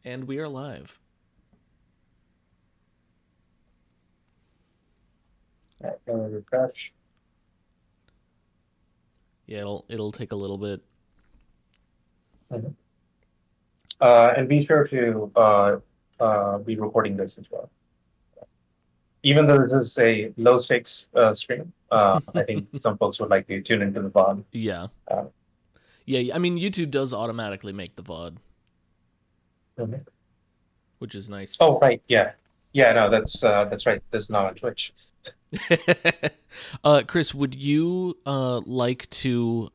And we are live. Refresh. Yeah, it'll take a little bit. Mhm. And be sure to be recording this as well. Even though this is a low stakes stream, I think some folks would like to tune into the VOD. Yeah. Uh, Yeah, I mean YouTube does automatically make the VOD, mhm. which is nice. Oh, right, yeah, yeah. No, that's right. This is not on Twitch. Chris, would you like to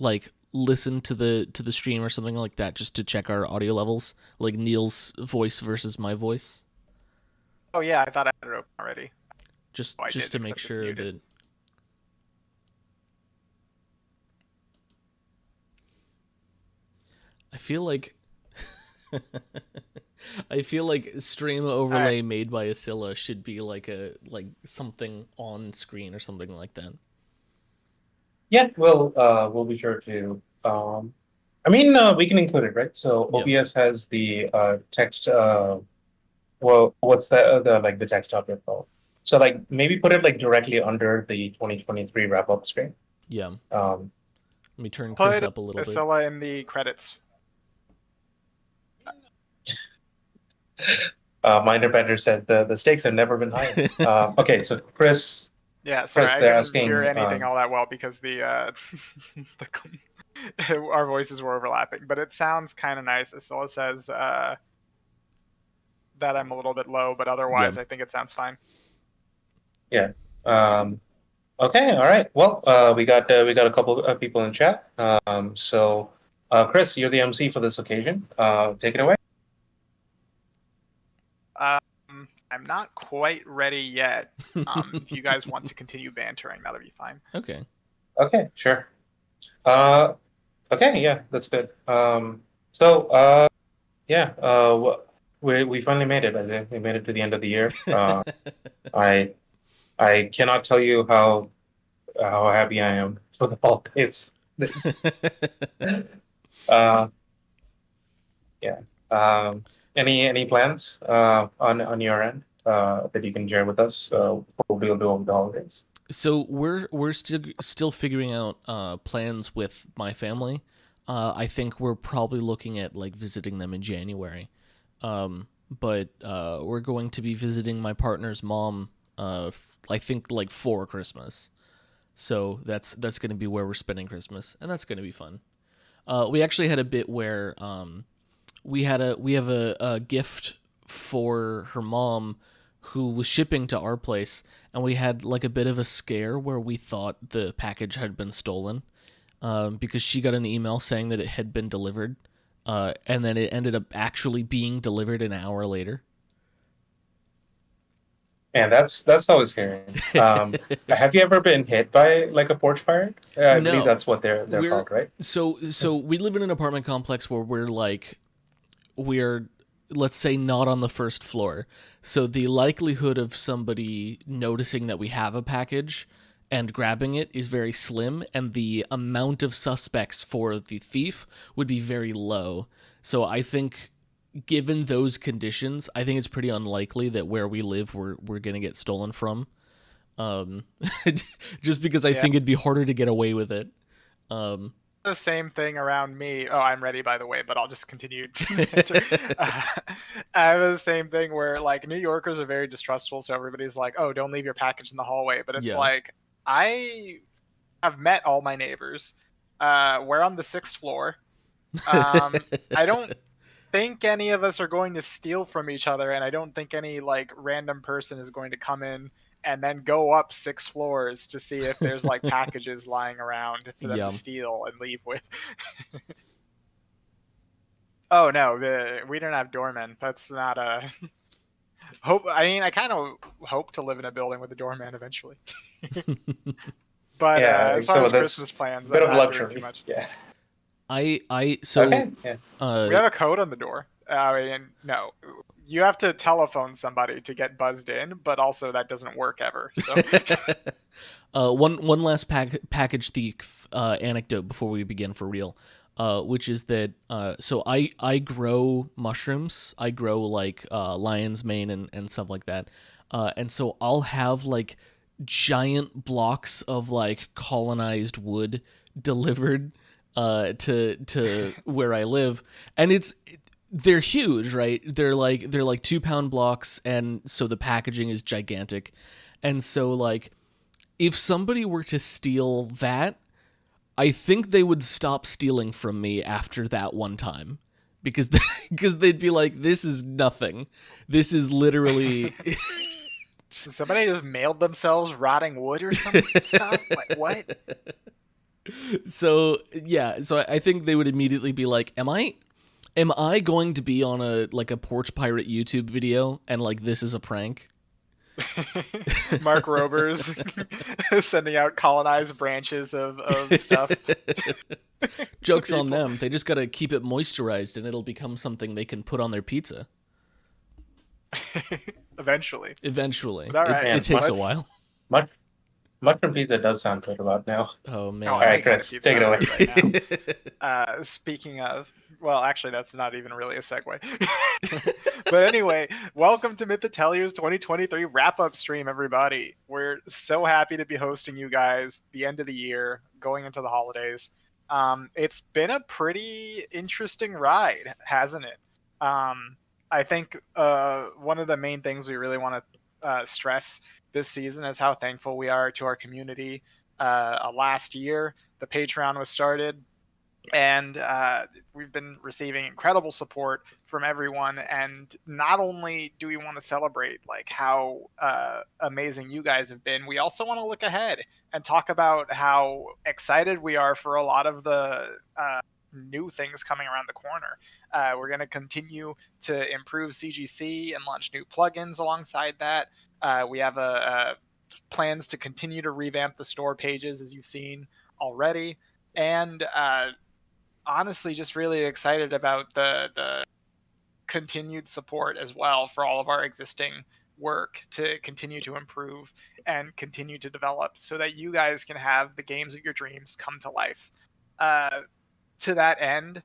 like listen to the stream or something like that just to check our audio levels, like Neil's voice versus my voice? Oh yeah, I thought I had it open already. Just Oh, I just did, to make except it's sure muted. that I feel like I feel like stream All right. overlay made by Asilla should be like something on screen or something like that. Yeah, we'll be sure to. We can include it, right? So Yep. OBS has the text. What's the text object called? So like maybe put it like directly under the 2023 wrap up screen. Yeah. Um, Let me turn Chris Put up a little bit. Asilla in the credits. Minderbender said the stakes have never been higher. Okay, so Chris, Yeah, sorry, I they're couldn't hear asking. anything all that well because the our voices were overlapping. But it sounds kind of nice. Asilla says that I'm a little bit low, but otherwise, Yep. I think it sounds fine. Yeah. Okay. All right. Well, we got a couple of people in chat. Chris, you're the MC for this occasion. Take it away. I'm not quite ready yet. If you guys want to continue bantering, that'll be fine. Okay. Okay. Sure. Uh, okay. Yeah, that's good. Yeah. We finally made it. I think we made it to the end of the year. I I cannot tell you how happy I am for the holidays. This. Uh, yeah. Any plans on your end that you can share with us? What we'll do over the holidays. So we're still figuring out plans with my family. I think we're probably looking at like visiting them in January. But we're going to be visiting my partner's mom. I think like for Christmas. So that's going to be where we're spending Christmas, and that's going to be fun. We actually had a bit where we have a gift for her mom who was shipping to our place, and we had like a bit of a scare where we thought the package had been stolen because she got an email saying that it had been delivered, and then it ended up actually being delivered an hour later. And that's always scary. Have you ever been hit by like a porch pirate? I believe No, that's what they're we're called, right? so we live in an apartment complex where we're let's say not on the first floor, so the likelihood of somebody noticing that we have a package and grabbing it is very slim, and the amount of suspects for the thief would be very low. So I think given those conditions, I think it's pretty unlikely that where we live we're gonna get stolen from. um just because I Yeah. think it'd be harder to get away with it. um The same thing around me. Oh, I'm ready, by the way, but I'll just continue to enter. I have the same thing where like New Yorkers are very distrustful, so everybody's like, "Oh, don't leave your package in the hallway." But it's yeah. like I have met all my neighbors. We're on the sixth floor. I don't think any of us are going to steal from each other, and I don't think any like random person is going to come in and then go up 6 floors to see if there's like packages lying around for them Yeah. to steal and leave with. Oh no, we don't have doormen. That's not a hope. I mean, I kind of hope to live in a building with a doorman eventually. But Yeah. as far So as that's Christmas plans, a bit I'm of not doing too luxury. much. Yeah. So Okay. Yeah. We have a code on the door. I mean, no, you have to telephone somebody to get buzzed in, but also that doesn't work ever. So one last package thief anecdote before we begin for real. which is that so I grow mushrooms. I grow like lion's mane and stuff like that. And so I'll have like giant blocks of like colonized wood delivered to where I live, and they're huge, right? They're like 2 pound blocks, and so the packaging is gigantic, and so like if somebody were to steal that, I think they would stop stealing from me after that one time because because they'd be like, this is nothing. This is literally Somebody just mailed themselves rotting wood or some stuff. Like what? so yeah. So I think they would immediately be like, am I going to be on a like a porch pirate YouTube video and like this is a prank? Mark Rober's sending out colonized branches of stuff. Joke's on people. them. They just gotta keep it moisturized and it'll become something they can put on their pizza. Eventually. Eventually. But all right, it takes a let's- while. Mushroom pizza does sound good about now. Oh man. Oh, All right, any kind of Chris, pizza take it away. is good right now. Speaking of, well, actually, that's not even really a segue. But anyway, welcome to MythAtelier's 2023 wrap-up stream, everybody. We're so happy to be hosting you guys the end of the year, going into the holidays. It's been a pretty interesting ride, hasn't it? I think one of the main things we really want to stress this season is how thankful we are to our community. Last year, the Patreon was started, and we've been receiving incredible support from everyone. And not only do we want to celebrate like how amazing you guys have been, we also want to look ahead and talk about how excited we are for a lot of the new things coming around the corner. We're going to continue to improve CGC and launch new plugins alongside that. We have plans to continue to revamp the store pages, as you've seen already, and honestly, just really excited about the continued support as well for all of our existing work to continue to improve and continue to develop, so that you guys can have the games of your dreams come to life. To that end,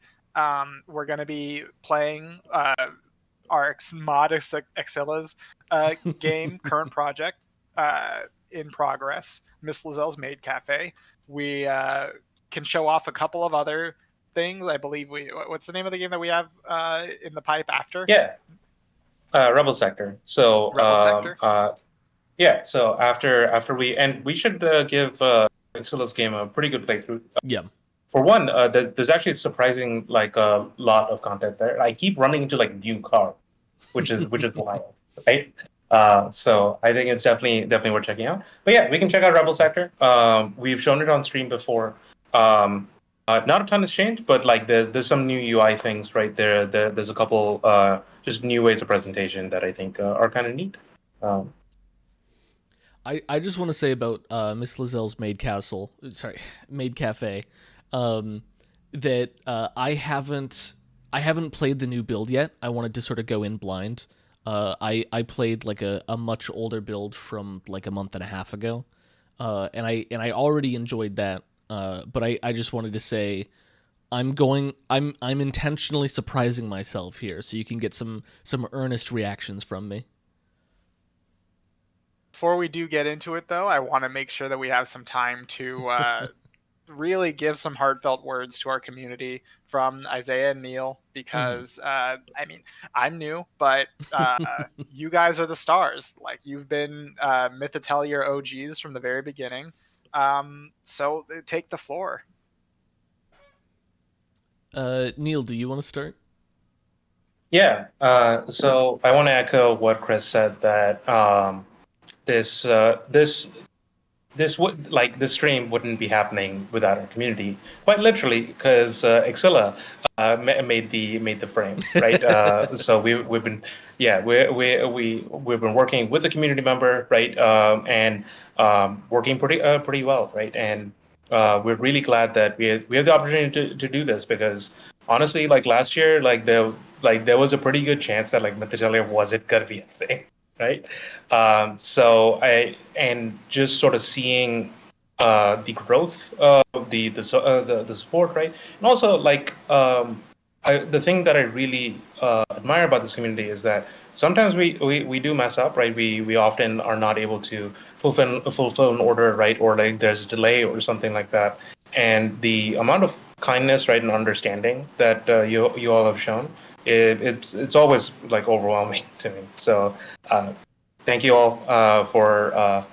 we're going to be playing our mod Exilla's game, current project in progress, Miss Lazelle's Maid Cafe. We can show off a couple of other things. I believe what's the name of the game that we have in the pipe after? Yeah, Rebel Sector. So Rebel Sector? yeah. So after we should give Exilla's game a pretty good playthrough. Yeah. For one, there's actually surprising like a lot of content there. I keep running into like new car, which is wild, right? So I think it's definitely worth checking out. But yeah, we can check out Rebel Sector. We've shown it on stream before. Not a ton has changed, but like there's some new UI things right there. There's a couple just new ways of presentation that I think are kind of neat. I just want to say about Miss Lazelle's Maid Cafe, that I haven't played the new build yet. I wanted to sort of go in blind. I played like a much older build from like a month and a half ago, and I already enjoyed that. But I just wanted to say I'm intentionally surprising myself here, so you can get some earnest reactions from me. Before we do get into it, though, I want to make sure that we have some time to really give some heartfelt words to our community from Isaiah and Neil, because I mean, I'm new, but you guys are the stars. Like, you've been MythAtelier OGs from the very beginning. So take the floor. Neil, do you want to start? Yeah. So I want to echo what Chris said, that this stream wouldn't be happening without our community, quite literally, because Exilla made the frame, right? So we've been we've been working with the community member, right, and working pretty well, right, and we're really glad that we have the opportunity to do this, because honestly, like last year, there was a pretty good chance that like MythAtelier wasn't gonna be a thing, right? So just sort of seeing the growth of the support, right? And also like the thing that I really admire about this community is that sometimes we do mess up, right? We often are not able to fulfill an order, right? Or like there's a delay or something like that. And the amount of kindness, right, and understanding that you all have shown, it's always like overwhelming to me. So thank you all for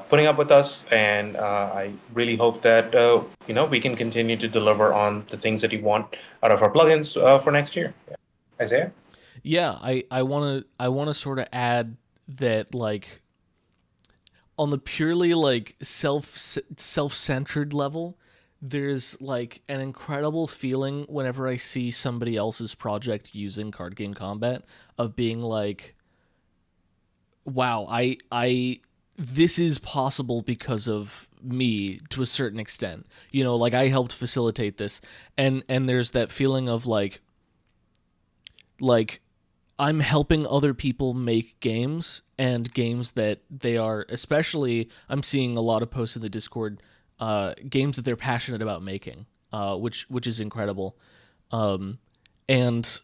putting up with us, and I really hope that we can continue to deliver on the things that you want out of our plugins for next year. Isaiah? Yeah, I wanna sort of add that, like, on the purely like self-centered level, there's like an incredible feeling whenever I see somebody else's project using card game combat, of being like, wow, I this is possible because of me to a certain extent. Like, I helped facilitate this, and there's that feeling of like I'm helping other people make games, and games that they are, especially, I'm seeing a lot of posts in the Discord, games that they're passionate about making, which is incredible. And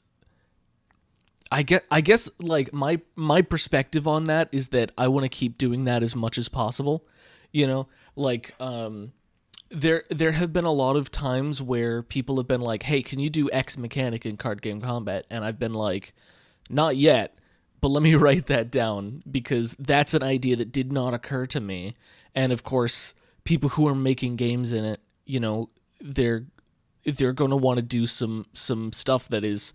I guess like my perspective on that is that I want to keep doing that as much as possible. Like, there have been a lot of times where people have been like, "Hey, can you do X mechanic in card game combat?" And I've been like, "Not yet, but let me write that down, because that's an idea that did not occur to me." And of course, people who are making games in it, they're going to want to do some stuff that is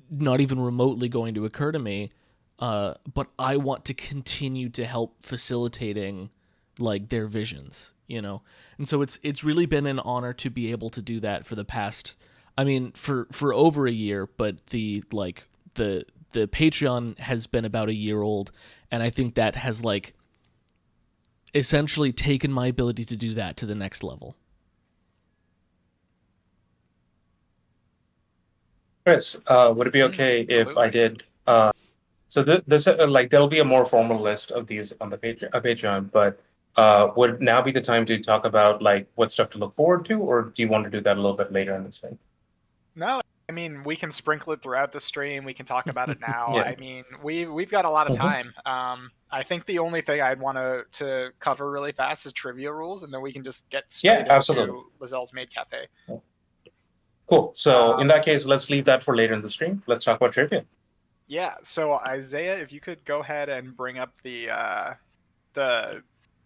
not even remotely going to occur to me. But I want to continue to help facilitating like their visions. And so it's really been an honor to be able to do that for the past, I mean, for over a year, but the Patreon has been about a year old, and I think that has like essentially taken my ability to do that to the next level. Chris, would it be okay if I Absolutely. did? So this like there'll be a more formal list of these on the Patreon, but would now be the time to talk about like what stuff to look forward to, or do you want to do that a little bit later in this thing? No, I mean we can sprinkle it throughout the stream. We can talk about it now. Yeah. I mean we've got a lot of Mhm. time. I think the only thing I'd want to cover really fast is trivia rules, and then we can just get Yeah, straight absolutely. into Lazelle's Maid Cafe. Cool. So in Um, that case, let's leave that for later in the stream. Let's talk about trivia. yeah. So Isaiah, if you could go ahead and bring up the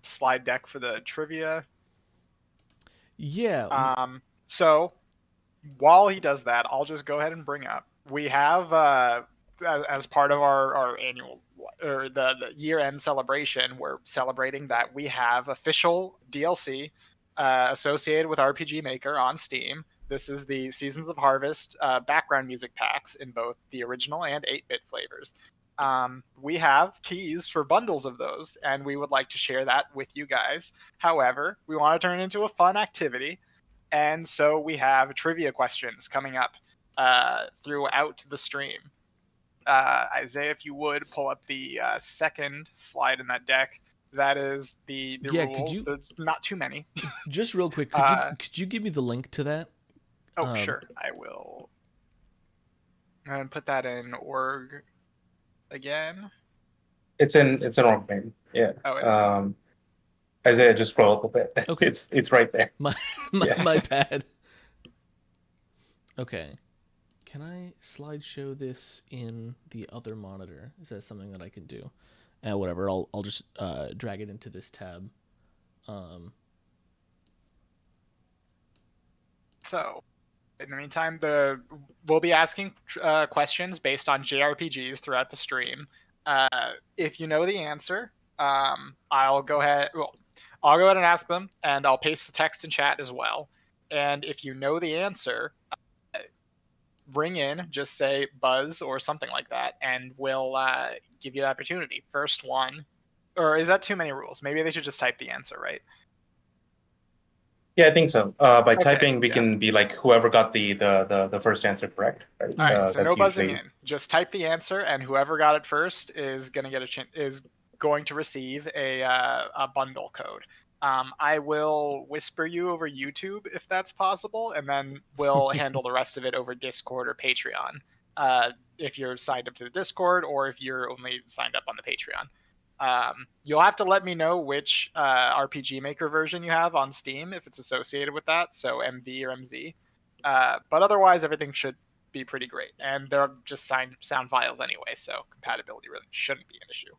slide deck for the trivia. Yeah. So while he does that, I'll just go ahead and bring up. We have as part of our annual or the year end celebration, we're celebrating that we have official DLC associated with RPG Maker on Steam. This is the Seasons of Harvest background music packs in both the original and 8-bit flavors. We have keys for bundles of those, and we would like to share that with you guys. However, we want to turn it into a fun activity, and so we have trivia questions coming up throughout the stream. Isaiah, if you would pull up the second slide in that deck, that is the Yeah, could rules. you There's not too many. just real quick, could you Uh, could you give me the link to that? oh, Um sure, I will. And put that in org again. It's an org name. Yeah. Oh, it is. Isaiah, just scroll up a bit. okay. It's right there. My my, Yeah. my bad. Okay. Can I slideshow this in the other monitor? Is that something that I can do? Whatever. I'll just drag it into this tab. Um, So, in the meantime, we'll be asking questions based on JRPGs throughout the stream. If you know the answer, I'll go ahead. Well, I'll go ahead and ask them, and I'll paste the text in chat as well. And if you know the answer, ring in, just say buzz or something like that, and we'll give you the opportunity. First one, or is that too many rules? Maybe they should just type the answer, right? Yeah, I think so. By Okay, typing, we yeah. can be like whoever got the first answer correct, right? All right, so That's no buzzing usually in. Just type the answer, and whoever got it first is gonna get is going to receive a bundle code. I will whisper you over YouTube if that's possible, and then we'll handle the rest of it over Discord or Patreon. If you're signed up to the Discord or if you're only signed up on the Patreon. You'll have to let me know which RPG Maker version you have on Steam if it's associated with that, so MV or MZ. But otherwise, everything should be pretty great, and they're just sound files anyway, so compatibility really shouldn't be an issue.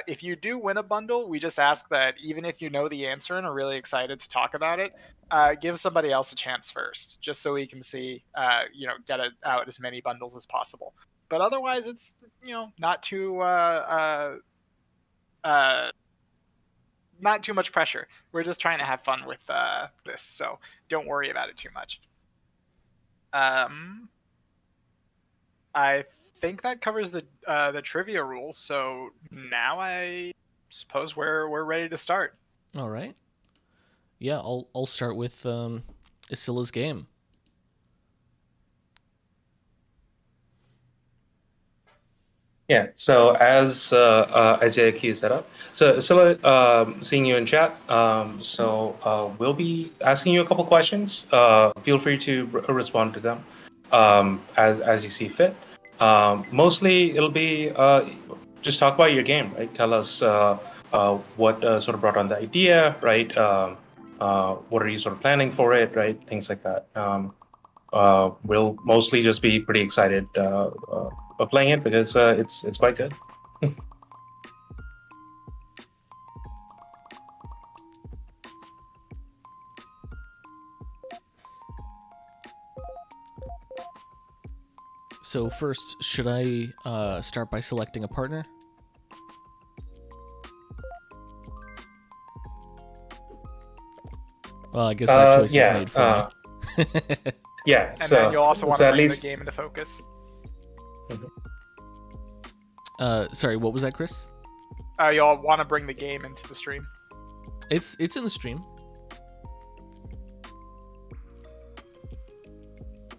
If you do win a bundle, we just ask that even if you know the answer and are really excited to talk about it, give somebody else a chance first, just so we can see, get out as many bundles as possible. But otherwise, it's not too not too much pressure. We're just trying to have fun with this, so don't worry about it too much. I think that covers the trivia rules. So now I suppose we're ready to start. All right. Yeah, I'll start with Iscilla's game. Yeah, so as Isaiah Key set up, so Scylla, seeing you in chat, we'll be asking you a couple questions. Feel free to respond to them as you see fit. Mostly it'll be just talk about your game, right? Tell us what sort of brought on the idea, right? What are you sort of planning for it, right? Things like that. We'll mostly just be pretty excited of playing it because it's quite good. So first, should I start by selecting a partner? Well, I guess that choice is made for me. Yeah, and then you'll also want to bring the game into focus. Sorry, what was that, Chris? You'll want to bring the game into the stream. It's in the stream.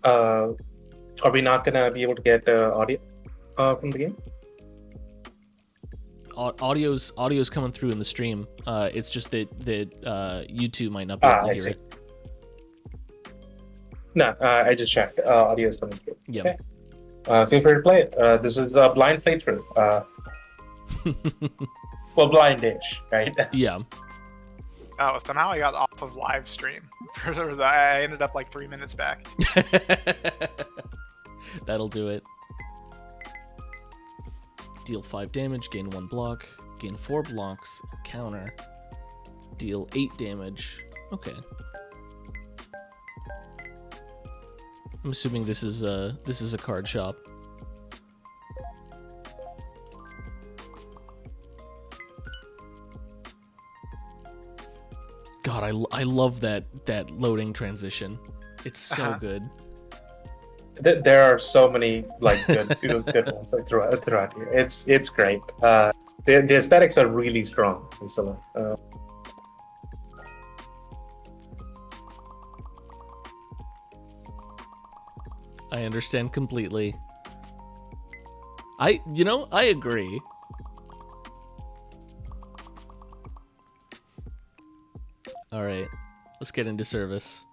Are we not gonna be able to get audio from the game? Audio's coming through in the stream. It's just that YouTube might not be able to hear it. No, I just checked. Audio is coming through. Yeah. Okay. Feel free to play it. This is a blind playthrough. Well, blindish, right? Yeah. Oh, somehow I got off of live stream. I ended up like 3 minutes back. That'll do it. Deal 5 damage, gain 1 block, gain 4 blocks, counter, deal 8 damage. Okay. I'm assuming this is a card shop. God, I love that loading transition. It's so good. There are so many like good ones like throughout here. It's great. The aesthetics are really strong. I understand completely. I agree. All right, let's get into service.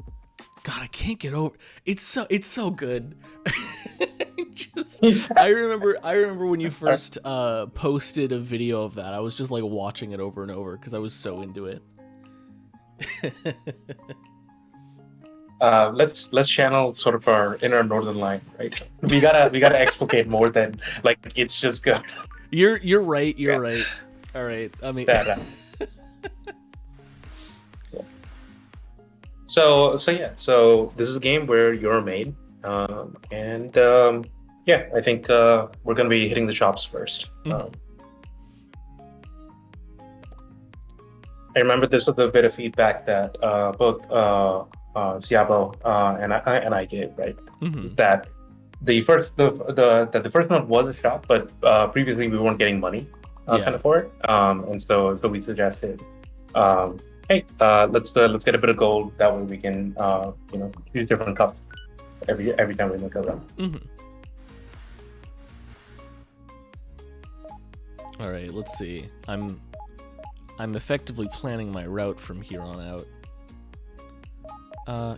God, I can't get over. It's so good. I remember when you first posted a video of that. I was just like watching it over and over because I was so into it. Let's channel sort of our inner northern line, right? We gotta explicate more than like it's just good. You're right. You're right. All right. I mean. So this is a game where you're a maid, I think we're gonna be hitting the shops first. I remember this was a bit of feedback that both Siabo and I gave, right? Mm-hmm. That the first one was a shop, but previously we weren't getting money kind of for it, and so we suggested. Hey, let's get a bit of gold. That way we can, use different cups every time we make a run. Mm-hmm. All right, let's see. I'm I'm effectively planning my route from here on out.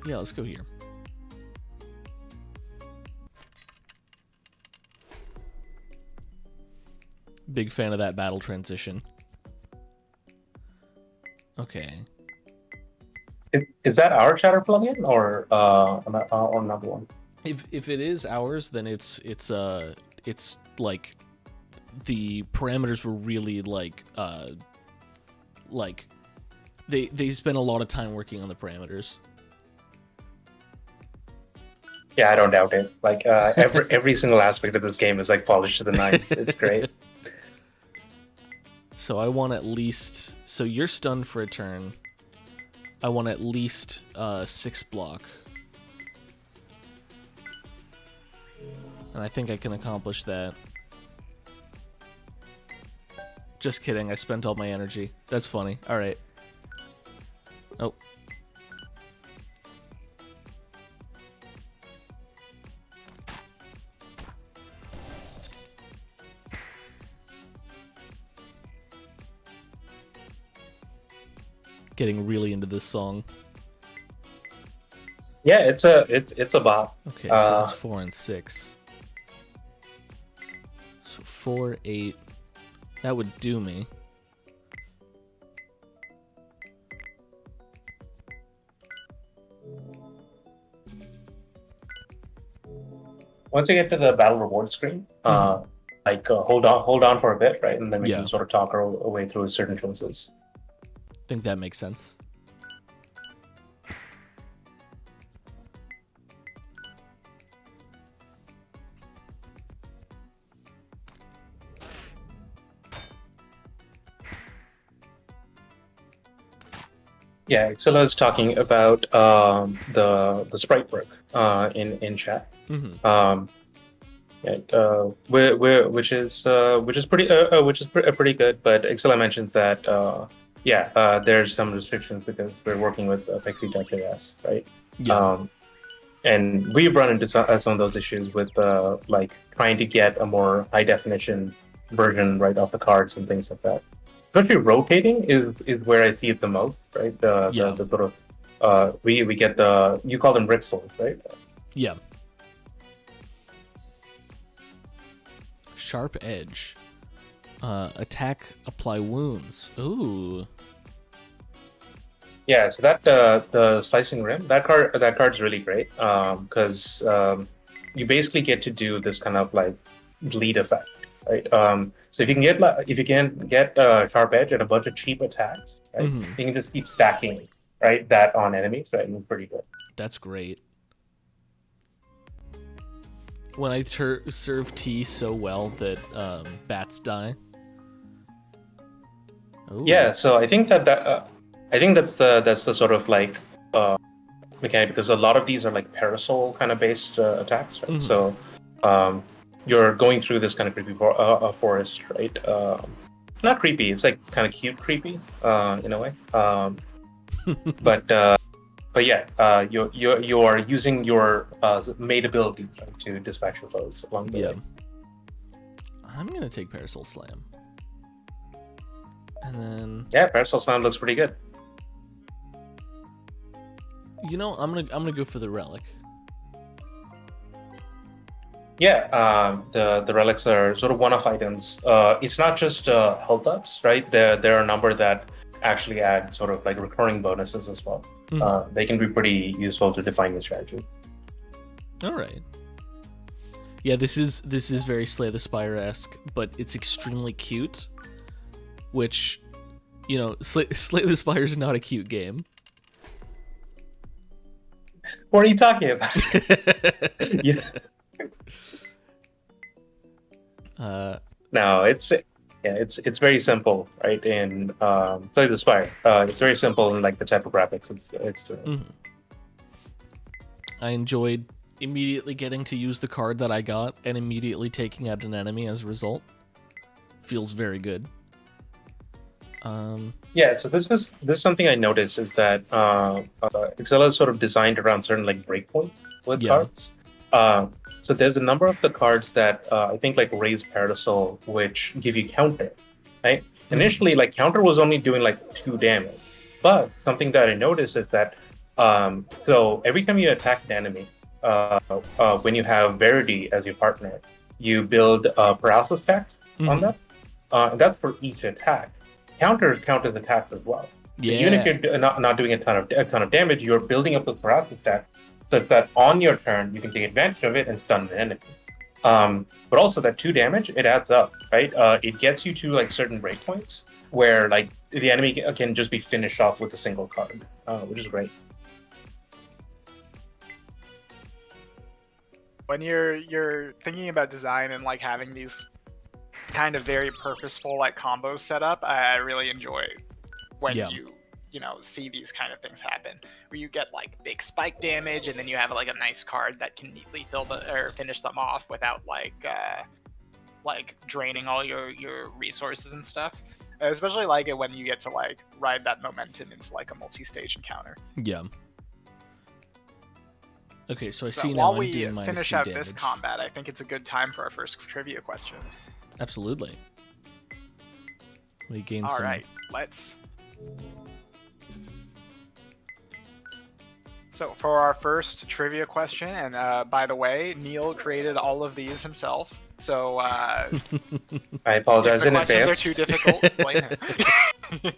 Yeah, let's go here. Big fan of that battle transition. Okay. Is that our chatter plugin or another one? If it is ours, then it's like the parameters were really like they spent a lot of time working on the parameters. Yeah, I don't doubt it. Like every single aspect of this game is like polished to the nines. It's great. So I want at least... So you're stunned for a turn. I want at least 6 block. And I think I can accomplish that. Just kidding, I spent all my energy. That's funny. Alright. Oh. Getting really into this song. Yeah, it's a bop. Okay, so that's 4 and 6. So 4, 8. That would do me. Once you get to the battle reward screen, hold on for a bit, right, and then we can sort of talk our way through certain choices. I think that makes sense. Yeah, Xilla is talking about the sprite work in chat. Mm-hmm. Which is pretty good. But Xilla mentions that there's some restrictions because we're working with Pixie.js, right? Yeah. And we've run into some of those issues with like trying to get a more high definition version right off the cards and things like that. Especially rotating is where I see it the most, right? The sort of we get you call them ripsels, right? Yeah. Sharp edge. Attack, apply wounds. Ooh. Yeah, so that the slicing rim, that card's really great because you basically get to do this kind of like bleed effect, right? So if you can get sharp edge and a bunch of cheap attacks, right? Mm-hmm. You can just keep stacking, right, that on enemies, right? And it's pretty good. That's great. When I serve tea so well that bats die. Ooh. Yeah, so I think that's the sort of like mechanic because a lot of these are like parasol kind of based attacks, right? Mm-hmm. So you're going through this kind of creepy forest, right? Not creepy, it's like kind of cute creepy in a way. But yeah, you are using your mate ability, right, to dispatch your foes along the way. I'm gonna take Parasol Slam. And then Parasol Slam looks pretty good. You know, I'm gonna go for the relic. Yeah, the relics are sort of one-off items. It's not just health ups, right? There are a number that actually add sort of like recurring bonuses as well. Mm-hmm. They can be pretty useful to define your strategy. All right. Yeah, this is very Slay the Spire-esque, but it's extremely cute. Which, you know, Slay the Spire is not a cute game. What are you talking about? Yeah. No, it's very simple, right? In Slay the Spire, it's very simple in like the type of graphics it's doing. Mm-hmm. I enjoyed immediately getting to use the card that I got and immediately taking out an enemy as a result. Feels very good. Yeah, so this is something I noticed is that Xilla is sort of designed around certain like breakpoints with cards. So there's a number of the cards that I think like raise Parasol, which give you counter, right? Initially, like counter was only doing like 2 damage, but something that I noticed is that so every time you attack an enemy, when you have Verity as your partner, you build paralysis tax on that, and that's for each attack. Counters count as attacks as well. So even if you're not doing a ton of damage, you're building up those paralysis stats so that on your turn you can take advantage of it and stun the enemy. But also that 2 damage, it adds up, right? It gets you to like certain breakpoints where like the enemy can just be finished off with a single card, which is great. When you're thinking about design and like having these kind of very purposeful like combos set up, I really enjoy when you know see these kind of things happen where you get like big spike damage and then you have like a nice card that can neatly finish them off without like draining all your resources and stuff. I especially like it when you get to like ride that momentum into like a multi-stage encounter. Yeah. Okay, so I see now while I'm doing we finish -2 out damage. this combat, I think it's a good time for our first trivia question. Absolutely. We gain All some. right, let's. So for our first trivia question, and by the way, Neil created all of these himself. So I apologize if the in questions are advance. too difficult, blame him.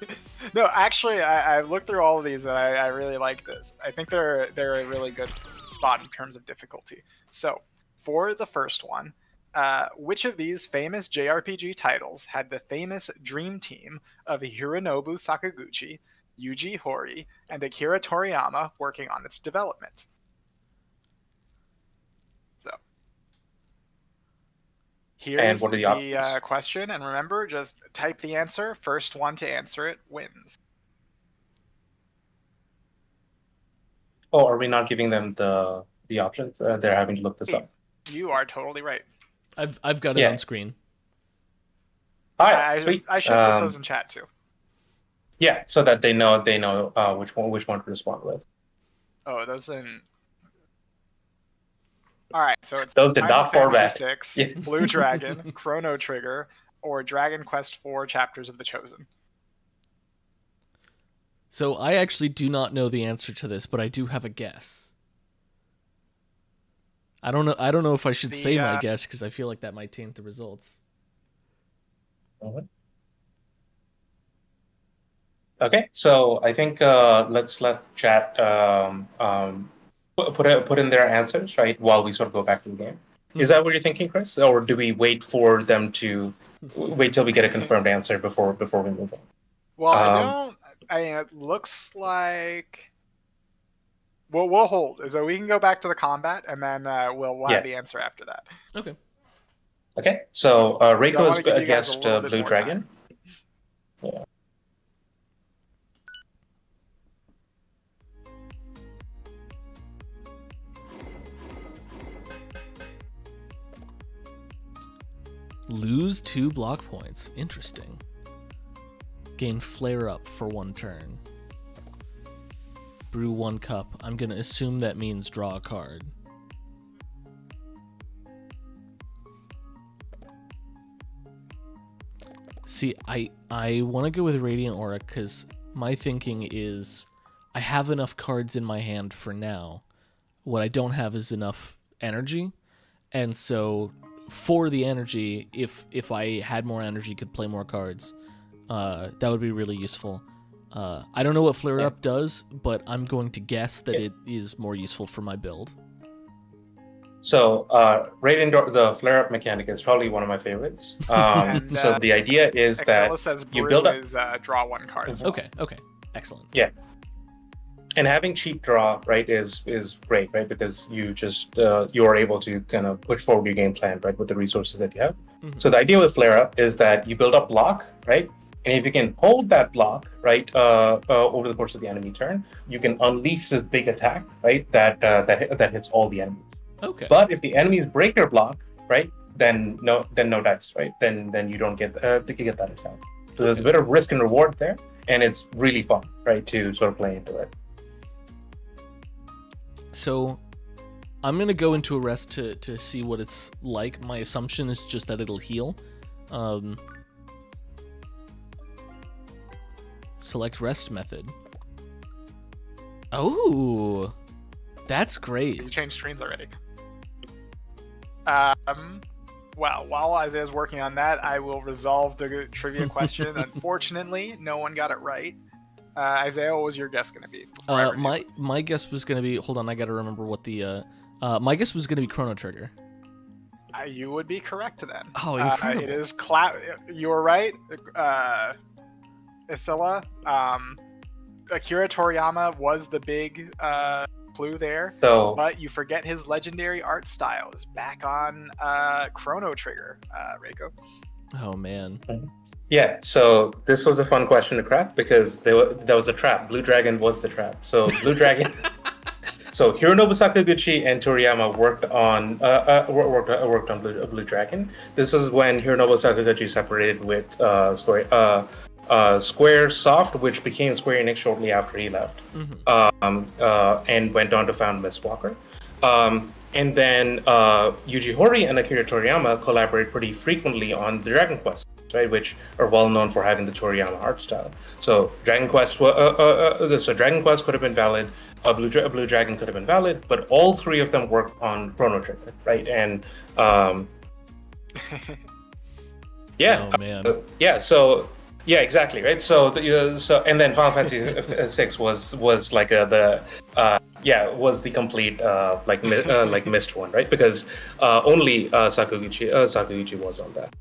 No, actually, I looked through all of these and I really like this. I think they're a really good spot in terms of difficulty. So for the first one, which of these famous JRPG titles had the famous dream team of Hironobu Sakaguchi, Yuji Horii, and Akira Toriyama working on its development? So here's what are the options? question, and remember, just type the answer. First one to answer it wins. Oh, are we not giving them the options? They're having to look this up. You are totally right. I've got it on screen. All right, sweet. I should put those in chat too. Yeah, so that they know which one to respond with. Oh, those in. All right, so it's Those did Final not format. Fantasy VI, Blue Dragon, Chrono Trigger, or Dragon Quest IV: Chapters of the Chosen. So I actually do not know the answer to this, but I do have a guess. I don't know if I should say my guess because I feel like that might taint the results. Okay, so I think let's let chat put in their answers, right, while we sort of go back to the game. Is that what you're thinking, Chris? Or do we wait for them to wait till we get a confirmed answer before we move on? Well, it looks like we'll hold. So we can go back to the combat, and then we'll have the answer after that. Okay. Okay, so Reiko has guessed Blue Dragon. Yeah. Lose 2 block points. Interesting. Gain Flare Up for 1 turn. Brew 1 cup. I'm going to assume that means draw a card. See, I want to go with Radiant Aura because my thinking is I have enough cards in my hand for now. What I don't have is enough energy. And so for the energy, if I had more energy, could play more cards, that would be really useful. I don't know what Flare Up does, but I'm going to guess that it is more useful for my build. So the Flare Up mechanic is probably one of my favorites. So the idea is that says you build up. Is draw 1 card. As well. Okay, excellent. Yeah. And having cheap draw, right, is great, right? Because you just you are able to kind of push forward your game plan, right, with the resources that you have. Mm-hmm. So the idea with Flare Up is that you build up block, right? And if you can hold that block, right, over the course of the enemy turn, you can unleash this big attack, right, that hits all the enemies. Okay. But if the enemies break your block, right, then no dice, right? Then you don't get get that attack. So there's a bit of risk and reward there, and it's really fun, right, to sort of play into it. So I'm going to go into a rest to see what it's like. My assumption is just that it'll heal. Select rest method. Oh, that's great. You changed screens already. Well, while Isaiah's working on that, I will resolve the trivia question. Unfortunately, no one got it right. Isaiah, what was your guess going to be? My guess was going to be, hold on, I got to remember what the, my guess was going to be Chrono Trigger. You would be correct then. Oh, incredible. It is you were right. Isilla. Akira Toriyama was the big clue there, but you forget his legendary art style is back on Chrono Trigger, Reiko. Oh, man. Yeah, so this was a fun question to crack because there was a trap. Blue Dragon was the trap. So Blue Dragon. So Hironobu Sakaguchi and Toriyama worked on Blue Dragon. This is when Hironobu Sakaguchi separated with Square Soft, which became Square Enix shortly after he left, and went on to found Mistwalker. And then Yuji Horii and Akira Toriyama collaborate pretty frequently on the Dragon Quest, right, which are well known for having the Toriyama art style. So Dragon Quest could have been valid. Blue Dragon could have been valid, but all three of them worked on Chrono Trigger, right? And yeah, oh man, yeah, exactly, right. So and then Final Fantasy VI was like was the complete like missed one, right? Because only Sakaguchi was on that.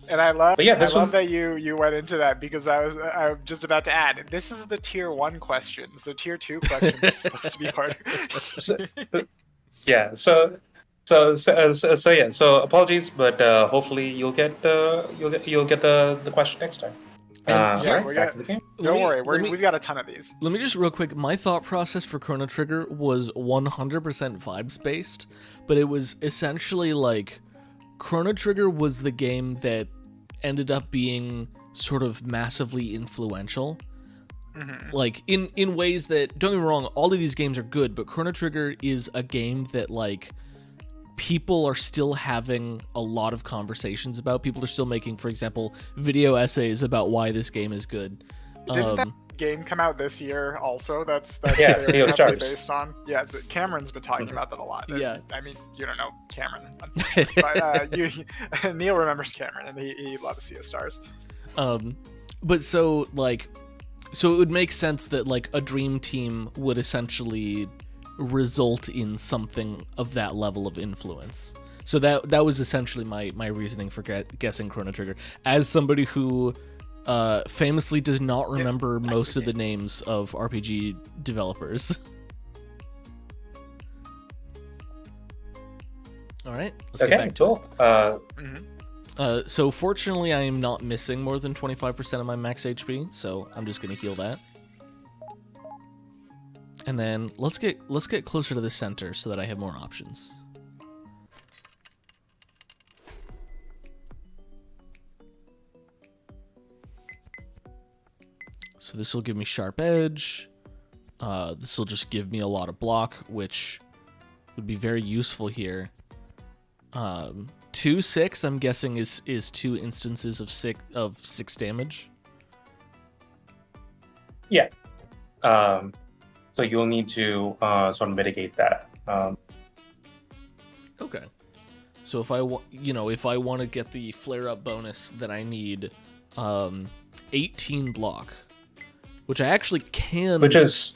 And I love that you went into that because I'm just about to add, this is the tier 1 questions. The tier 2 questions are supposed to be harder. So apologies, but hopefully you'll get the question next time. Don't worry, we've got a ton of these. Let me just real quick, my thought process for Chrono Trigger was 100% vibes based, but it was essentially like Chrono Trigger was the game that ended up being sort of massively influential. Like in ways that, don't get me wrong, all of these games are good, but Chrono Trigger is a game that like people are still having a lot of conversations about. People are still making, for example, video essays about why this game is good. Didn't that game come out this year also? That's heavily based on. Yeah, Cameron's been talking about that a lot. Yeah. I mean, you don't know Cameron, but Neil remembers Cameron, and he loves Sea of Stars. But so it would make sense that like a dream team would essentially result in something of that level of influence. So that was essentially my reasoning for guessing Chrono Trigger, as somebody who famously does not remember most of the names of RPG developers. All right, let's get back to it. So fortunately, I am not missing more than 25% of my max HP, so I'm just gonna heal that. And then let's get closer to the center so that I have more options. So this will give me sharp edge. This will just give me a lot of block, which would be very useful here. 2-6, I'm guessing is 2 instances of 6 damage. Yeah. So you'll need to sort of mitigate that. Okay. So if I want to get the flare up bonus, that I need 18 block, which I actually can. Which is.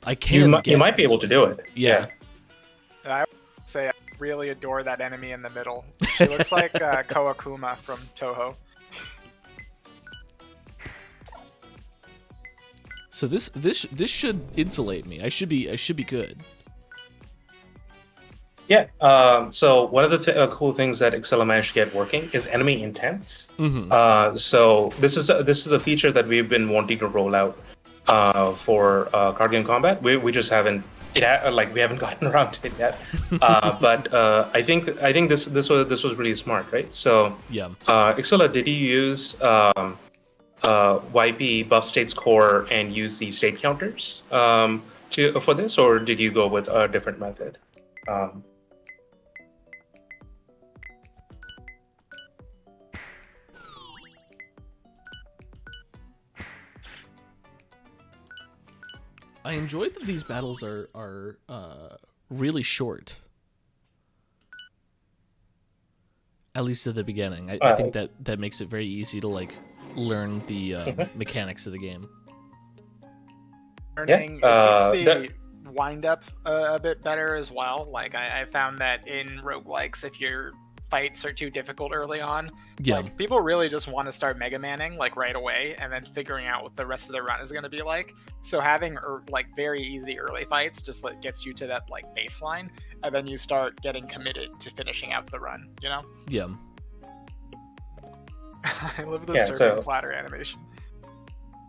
I can. You might be able to do it. Yeah. And I would say I really adore that enemy in the middle. She looks like Koakuma from Toho. So this should insulate me. I should be good. Yeah. So one of the cool things that Excella managed to get working is enemy intense. So this is a feature that we've been wanting to roll out for card game combat. We just haven't we haven't gotten around to it yet. But I think this was really smart, right? So yeah. Excella, did you use YP buff states core and use the state counters for this, or did you go with a different method? I enjoy that these battles are really short. At least at the beginning. I think that makes it very easy to like learn the mechanics of the game. Learning, it keeps the wind up a bit better as well. Like I found that in roguelikes, if your fights are too difficult early on, like people really just want to start Mega Manning like right away, and then figuring out what the rest of the run is going to be like. So having like very easy early fights just like gets you to that like baseline, and then you start getting committed to finishing out the run. You know? Yeah. I love the serpent platter animation.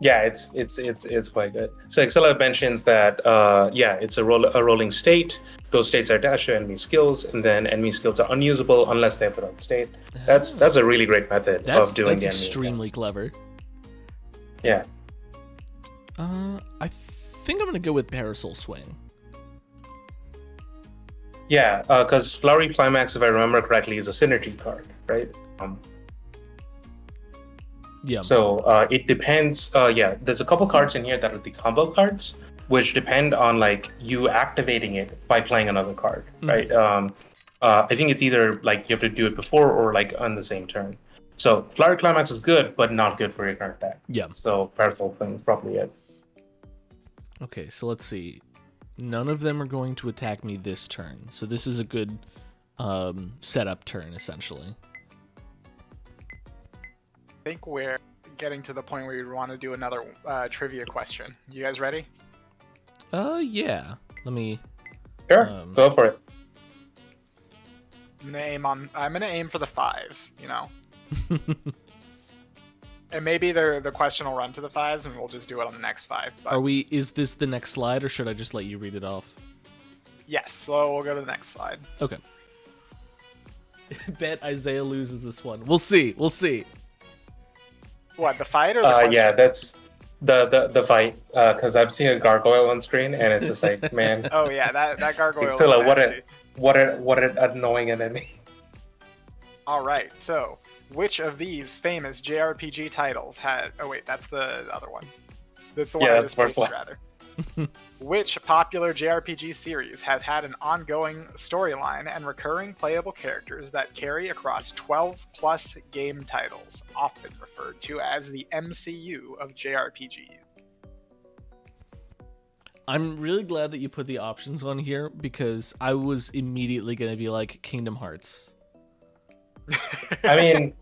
Yeah, it's quite good. So Excella mentions that it's a rolling state. Those states are attached to enemy skills, and then enemy skills are unusable unless they put on state. That's a really great method of doing the enemy. That's extremely clever. Yeah. I think I'm gonna go with Parasol Swing. Yeah, because Flowery Climax, if I remember correctly, is a synergy card, right? Yeah. So it depends. There's a couple cards in here that are the combo cards, which depend on like you activating it by playing another card, right? I think it's either like you have to do it before or like on the same turn. So Flowery Climax is good, but not good for your current deck. Yeah. So Parasol Swing is probably it. Okay, so let's see. None of them are going to attack me this turn, so this is a good setup turn essentially. I think we're getting to the point where you want to do another trivia question. You guys ready? Sure, Yeah. go for it. I'm gonna aim for the 5s, you know. And maybe the question will run to the 5s, and we'll just do it on the next 5. But... Is this the next slide, or should I just let you read it off? Yes, so we'll go to the next slide. Okay. Bet Isaiah loses this one. We'll see. What, the fight or the question? Yeah, that's the fight. Because I'm seeing a gargoyle on screen, and it's just like, man. Oh yeah, that gargoyle. It's still what an annoying enemy. All right, so which of these famous JRPG titles had? Oh wait, that's the other one. That's the one I just placed, rather. Which popular JRPG series has had an ongoing storyline and recurring playable characters that carry across 12-plus game titles, often referred to as the MCU of JRPGs? I'm really glad that you put the options on here, because I was immediately going to be like Kingdom Hearts. I mean,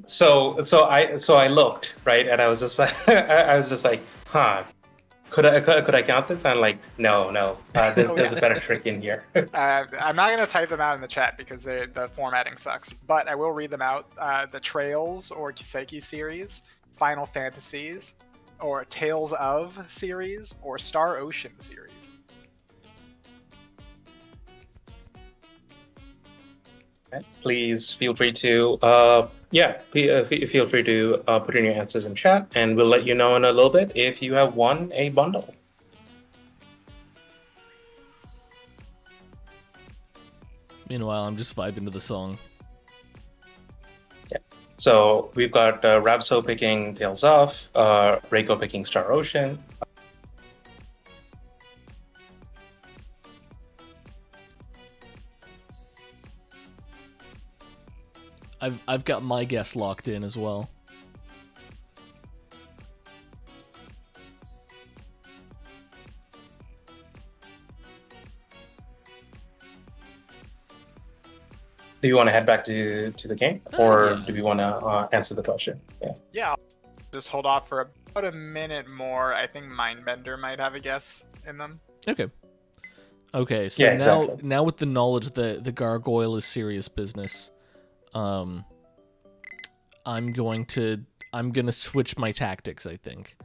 so I looked, right, and I was just like, huh. Could I count this? I'm like, no. There's a better trick in here. I'm not going to type them out in the chat because the formatting sucks, but I will read them out. The Trails or Kiseki series, Final Fantasies, or Tales of series, or Star Ocean series. Please feel free to feel free to put in your answers in chat, and we'll let you know in a little bit if you have won a bundle. Meanwhile, I'm just vibing to the song. Yeah. So we've got Rapso picking Tales of, Reiko picking Star Ocean. I've got my guess locked in as well. Do you want to head back to the game, or do we want to answer the question? Yeah, I'll just hold off for about a minute more. I think Mindbender might have a guess in them. Okay, so now with the knowledge that the gargoyle is serious business, I'm gonna switch my tactics, I think.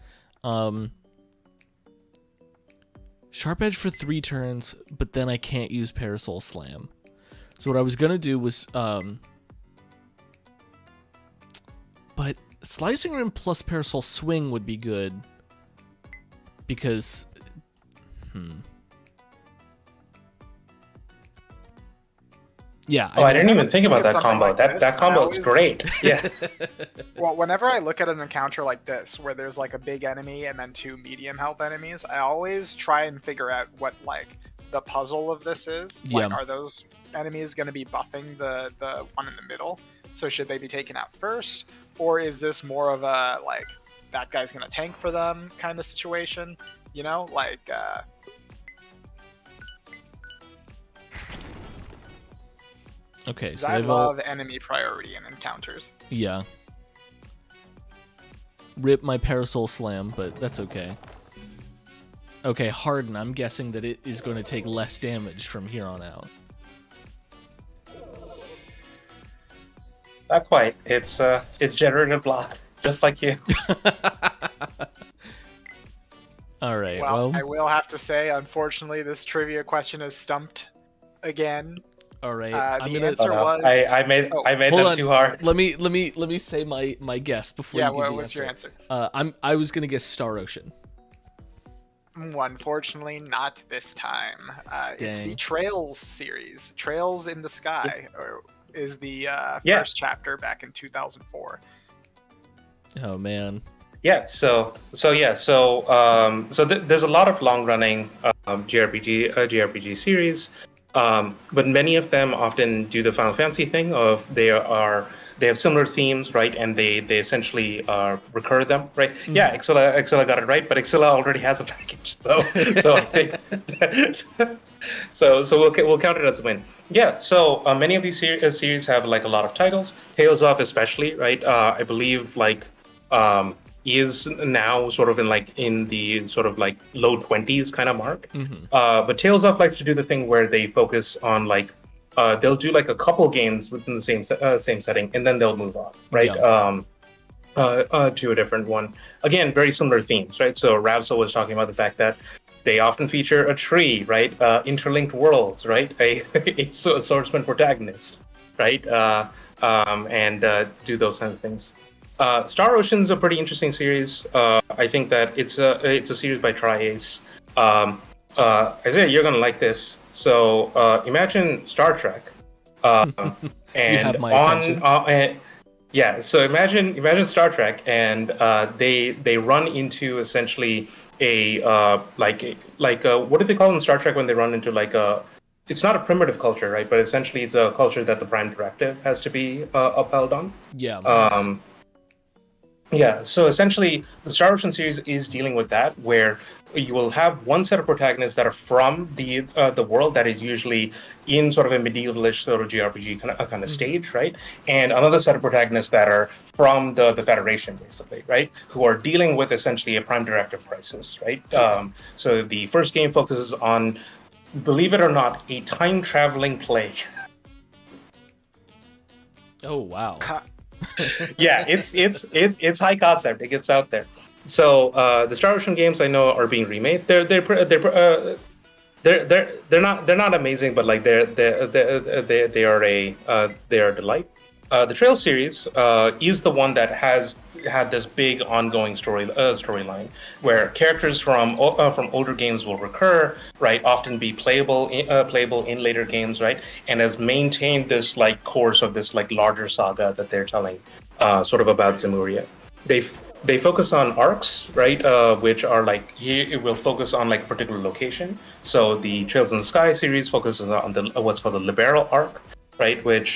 Sharp Edge for 3 turns, but then I can't use Parasol Slam. So what I was gonna do was but Slicing Rim plus Parasol Swing would be good, because Yeah. Oh, I didn't whenever even think I about look at that something combo. like That this, I combo is always- great. Yeah. Well, whenever I look at an encounter like this, where there's like a big enemy and then two medium health enemies, I always try and figure out what like the puzzle of this is. Yeah. Like, are those enemies going to be buffing the one in the middle? So should they be taken out first, or is this more of a like that guy's going to tank for them kind of situation? You know, like. Okay, so I they've all love enemy priority in encounters. yeah. Rip my parasol slam, but that's okay. Okay, harden. I'm guessing that it is going to take less damage from here on out. Not quite. It's generative block, just like you. All right. Well, Well, I will have to say, unfortunately, this trivia question is stumped again. all right. The I'm gonna answer was. I made Oh, I made hold them on. too hard. Let me say my guess before Yeah, you give the what's your answer? I was gonna guess Star Ocean. Unfortunately, not this time. It's the Dang. Trails series. Trails in the Sky is the Yeah. first chapter back in 2004. Oh man. Yeah. So there's a lot of long running JRPG series, but many of them often do the Final Fantasy thing of they have similar themes, right? And they essentially recur them, right? Mm-hmm. Yeah, Excella got it right, but Excella already has a package, so I think so we'll count it as a win. Yeah. So many of these series have like a lot of titles. Tales of especially, right? I believe like is now sort of in the sort of like low 20s kind of mark. Mm-hmm. But Tales of likes to do the thing where they focus on like they'll do like a couple games within the same setting, and then they'll move on, right? Yeah. To a different one. Again, very similar themes, right? So Ravso was talking about the fact that they often feature a tree, right? Interlinked worlds, right? A swordsman protagonist, right? And do those kinds of things. Star Ocean's a pretty interesting series. I think that it's a series by Tri-Ace. Isaiah, you're gonna like this. So imagine Star Trek, and You have my attention. yeah. So imagine Star Trek, and they run into essentially a what do they call in Star Trek when they run into like a it's not a primitive culture, right? But essentially it's a culture that the Prime Directive has to be upheld on. Yeah. Yeah, so essentially, the Star Ocean series is dealing with that, where you will have one set of protagonists that are from the world that is usually in sort of a medievalish sort of JRPG kind of stage, right? And another set of protagonists that are from the Federation, basically, right? Who are dealing with essentially a Prime Directive crisis, right? So the first game focuses on, believe it or not, a time traveling plague. Oh wow. Yeah, it's high concept. It gets out there. So the Star Ocean games I know are being remade. They're not amazing, but like they are a delight. The Trail series is the one that has had this big ongoing storyline where characters from older games will recur, right? Often be playable in later games, right? And has maintained this like course of this like larger saga that they're telling, sort of about Zemuria. They focus on arcs, right? Which are like it will focus on like a particular location. So the Trails in the Sky series focuses on the what's called the Liberal arc, right? Which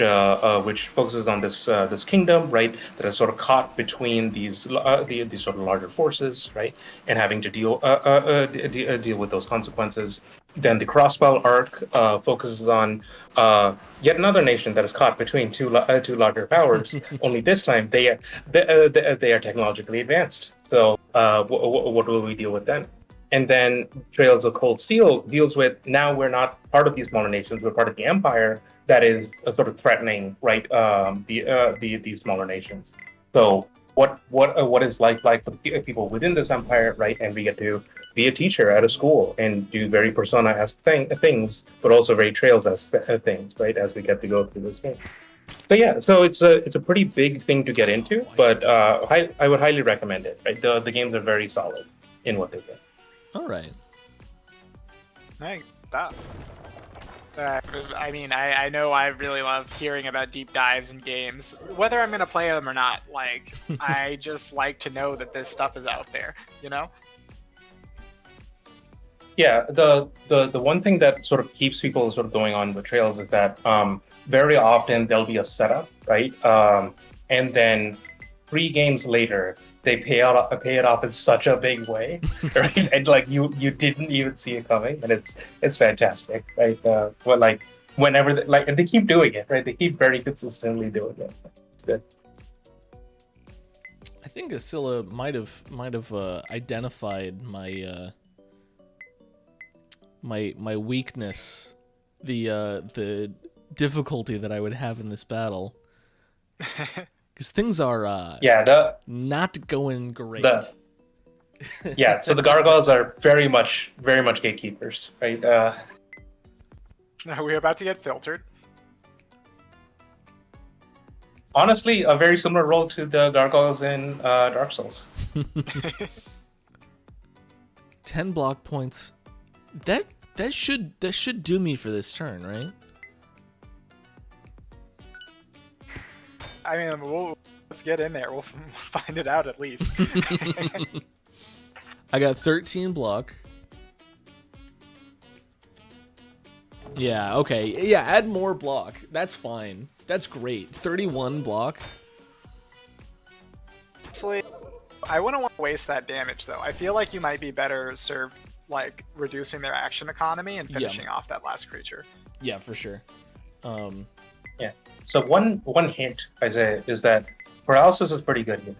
focuses on this kingdom, right? That is sort of caught between these sort of larger forces, right? And having to deal with those consequences. Then the Crossbell arc focuses on yet another nation that is caught between two larger powers. Only this time they are technologically advanced. So what will we deal with then? And then Trails of Cold Steel deals with now we're not part of these smaller nations, we're part of the empire that is sort of threatening, right? These smaller nations. So what is life like for the people within this empire, right? And we get to be a teacher at a school and do very Persona-esque things, but also very Trails-esque things, right? As we get to go through this game. So yeah, so it's a pretty big thing to get into, but I would highly recommend it. Right, the games are very solid in what they do. All right. Hey, I mean, I know I really love hearing about deep dives in games. Whether I'm going to play them or not, like, I just like to know that this stuff is out there, you know? Yeah, the one thing that sort of keeps people sort of going on with Trails is that very often there'll be a setup, right? And then 3 games later, they pay it off in such a big way, right? And like you didn't even see it coming, and it's fantastic, right? But like whenever and they keep doing it, right? They keep very consistently doing it. It's good. I think Ascilla might have identified my my weakness, the difficulty that I would have in this battle, because things are not going great. Yeah, so the gargoyles are very much gatekeepers, right? Are we about to get filtered? Honestly, a very similar role to the gargoyles in Dark Souls. 10 block points. That should do me for this turn, right? I mean, let's get in there. We'll find it out at least. I got 13 block. Yeah, okay. Yeah, add more block. That's fine. That's great. 31 block. Honestly, I wouldn't want to waste that damage, though. I feel like you might be better served, like, reducing their action economy and finishing off that last creature. Yeah, for sure. Yeah. So one hint, Isaiah, is that paralysis is pretty good here.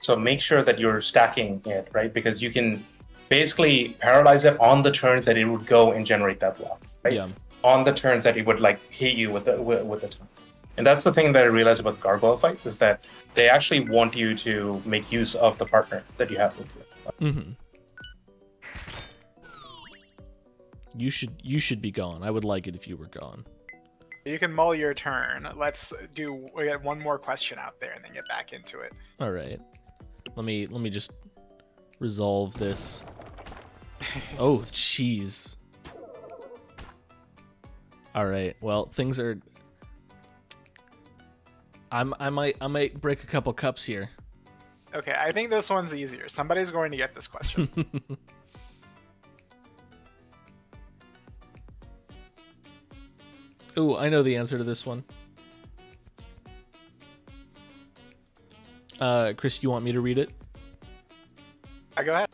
So make sure that you're stacking it, right? Because you can basically paralyze it on the turns that it would go and generate that block, right? Yeah. On the turns that it would like hit you with the time. And that's the thing that I realized about gargoyle fights is that they actually want you to make use of the partner that you have with you. Mm-hmm. You should be gone. I would like it if you were gone. You can mull your turn. We got one more question out there and then get back into it. All right. Let me just resolve this. Oh, jeez. All right. Well, things are. I might break a couple cups here. Okay, I think this one's easier. Somebody's going to get this question. Ooh, I know the answer to this one. Chris, you want me to read it? Go ahead.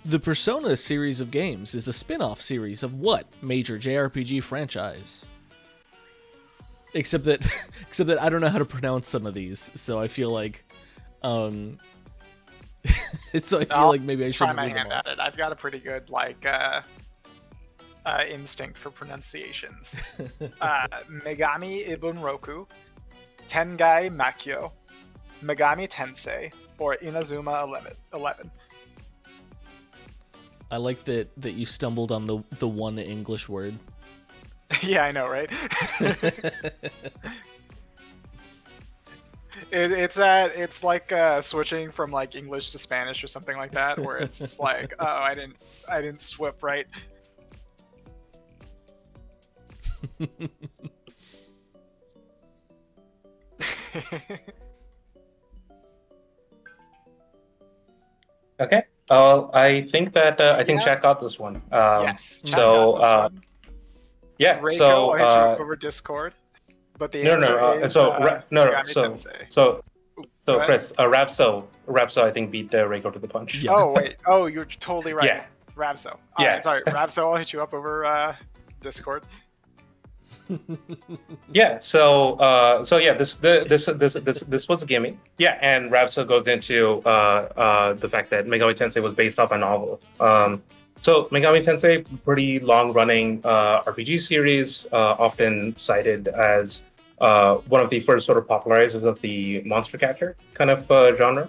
The Persona series of games is a spin-off series of what major JRPG franchise? Except that I don't know how to pronounce some of these, so I feel like maybe I should try my read them hand all. at it. I've got a pretty good instinct for pronunciations. Megami Ibunroku, Tengai Makyo, Megami Tensei, or Inazuma 11. I like that you stumbled on the one English word. Yeah, I know, right? It's like switching from like English to Spanish or something like that, where it's just like, oh, I didn't swip right. Okay. I think that Jack got this one. Yes. Chat So got this one. yeah. Reiko So hit you over Discord, but the answer is Megami Tensei. So Go ahead. Chris, Rapso, I think beat Reiko to the punch. Yeah. Oh wait. Oh, you're totally right. Yeah. Ravso. Yeah. Alright, sorry. Ravso, I'll hit you up over Discord. Yeah. So yeah, this was a gimme. Yeah, and Rapso goes into the fact that Megami Tensei was based off a novel. So Megami Tensei, pretty long-running RPG series, often cited as one of the first sort of popularizers of the monster catcher kind of genre.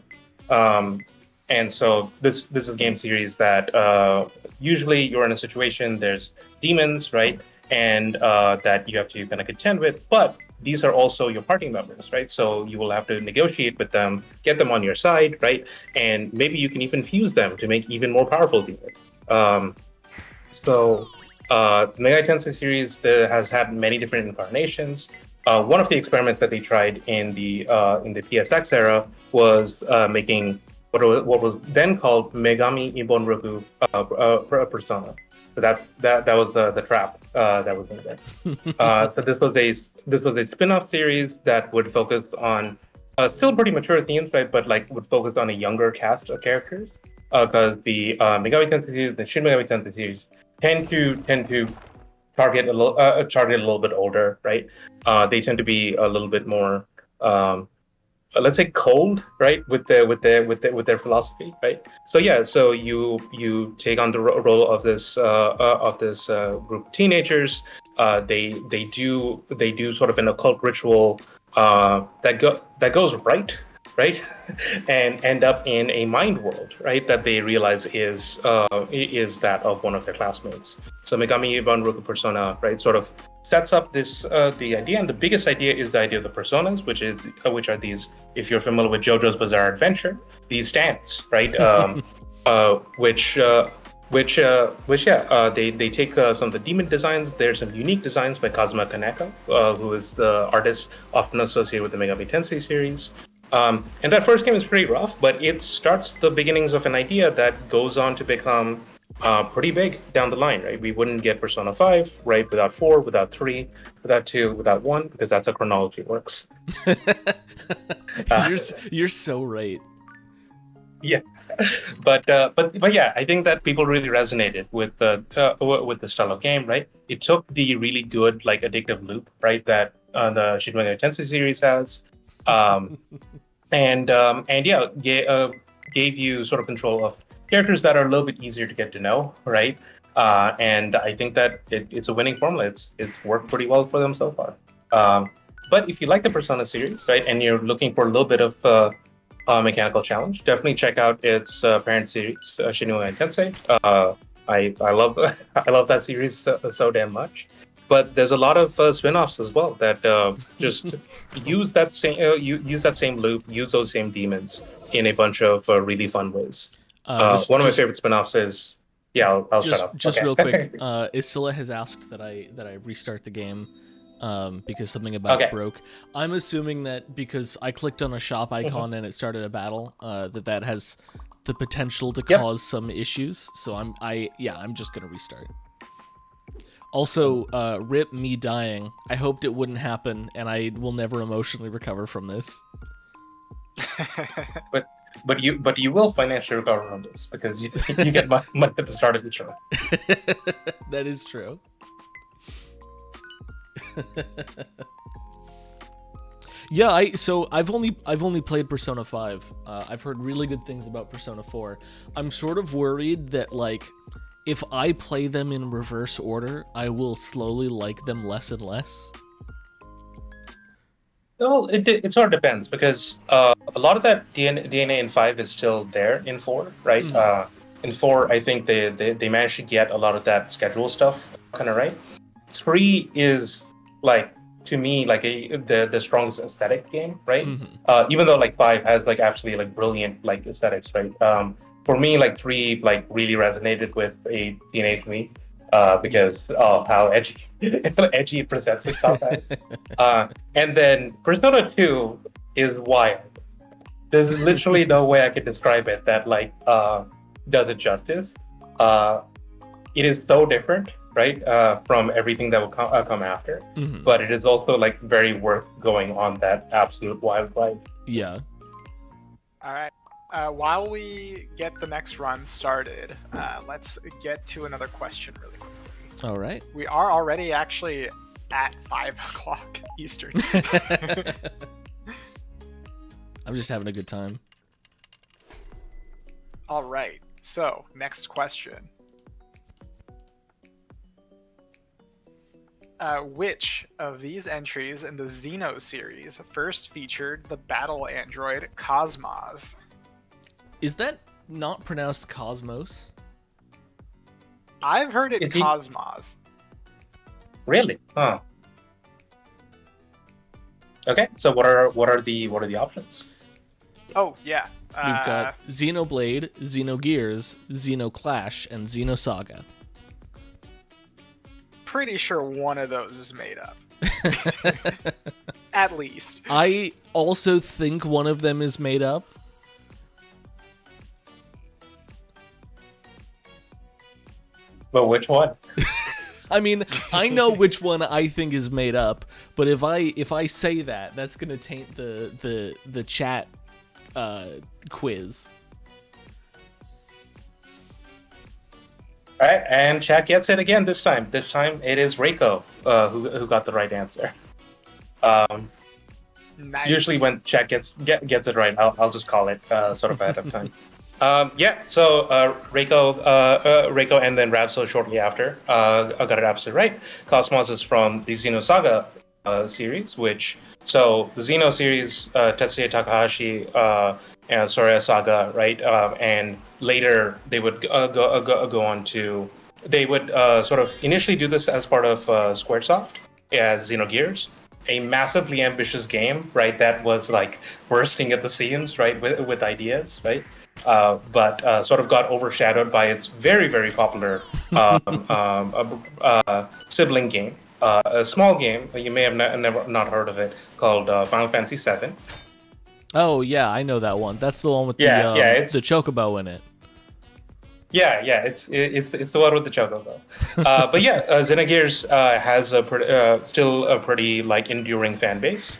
And so this is a game series that usually you're in a situation, there's demons, right? And that you have to kind of contend with, but these are also your party members, right? So you will have to negotiate with them, get them on your side, right? And maybe you can even fuse them to make even more powerful demons. So The Megami Tensei series has had many different incarnations. One of the experiments that they tried in the PSX era was making what was then called Megami Ibonroku Persona. So that was the trap that was in there. So this was a spin-off series that would focus on still pretty mature themes, right? But like would focus on a younger cast of characters because the Megami Tensei series, the Shin Megami Tensei series, tend to target a little bit older, right? They tend to be a little bit more, let's say, cold, right, with their philosophy, right? So yeah, so you take on the role of this group of teenagers. They do sort of an occult ritual that goes right, and end up in a mind world, right, that they realize is that of one of their classmates. So Megami Banroku Persona, right, sort of sets up this the idea, and the biggest idea is the idea of the personas, which are these. If you're familiar with JoJo's Bizarre Adventure, these stands, right, they take some of the demon designs. There's some unique designs by Kazuma Kaneko, who is the artist often associated with the Megami Tensei series. And that first game is pretty rough, but it starts the beginnings of an idea that goes on to become pretty big down the line, right? We wouldn't get Persona 5, right, without 4, without 3, without 2, without 1, because that's how chronology works. You're so right. Yeah, but yeah, I think that people really resonated with the style of game, right? It took the really good like addictive loop, right, that the Shin Megami Tensei series has, and yeah, gave you sort of control of characters that are a little bit easier to get to know, right? And I think that it's a winning formula. It's worked pretty well for them so far. But if you like the Persona series, right, and you're looking for a little bit of mechanical challenge, definitely check out its parent series, Shin Megami Tensei. I love I love that series so damn much. But there's a lot of spin-offs as well that just use that same loop, use those same demons in a bunch of really fun ways. One of my favorite spin-offs is I'll shut up. Just Okay. real quick, Isilla has asked that I restart the game because something about it broke. I'm assuming that because I clicked on a shop icon and it started a battle, that has the potential to cause some issues. So I'm just gonna restart. Also, rip me dying. I hoped it wouldn't happen, and I will never emotionally recover from this. But you will financially recover from this because you get money at the start of the show. That is true. Yeah, I've only played Persona 5. I've heard really good things about Persona 4. I'm sort of worried that like if I play them in reverse order, I will slowly like them less and less. Well, it sort of depends because a lot of that DNA in 5 is still there in 4, right? In 4, I think they managed to get a lot of that schedule stuff kind of right. 3 is like, to me, like the strongest aesthetic game, right? Even though like 5 has like absolutely like brilliant like aesthetics, right? For me, like 3 like really resonated with a teenage me because of how edgy it presents itself as. And then Persona 2 is wild. There's literally no way I could describe it that like does it justice. It is so different, right, from everything that will come after. But it is also like very worth going on that absolute wild ride. Yeah. All right. While we get the next run started, let's get to another question really quickly. All right. We are already actually at 5 o'clock Eastern. I'm just having a good time. All right. So, next question. Which of these entries in the Xeno series first featured the battle android Cosmos? Is that not pronounced Cosmos? I've heard it Is he- Cosmos. Really? Huh. Okay. So what are the options? Oh yeah. We've got Xenoblade, Xenogears, Xenoclash, and Xenosaga. pretty sure one of those is made up. At least. I also think one of them is made up. But which one? I mean, I know which one I think is made up, but if I say that, that's gonna taint the chat quiz. All right, and chat gets it again this time. This time it is Reiko who got the right answer. Nice. Usually when chat gets it right, I'll just call it sort of ahead of time. So Reiko and then Rapso shortly after got it absolutely right. Cosmos is from the Xenosaga series, so the Xeno series, Tetsuya Takahashi and Soraya Saga, right? And later they would go on to, they would sort of initially do this as part of Squaresoft as Xenogears, a massively ambitious game, right? That was like bursting at the seams, right, with ideas, right? But sort of got overshadowed by its very, very popular sibling game, a small game. You may have never not heard of it, called Final Fantasy VII. Oh yeah, I know that one. That's the one with the chocobo in it. Yeah, it's the one with the chocobo. But yeah, Xenogears has still a pretty like enduring fan base,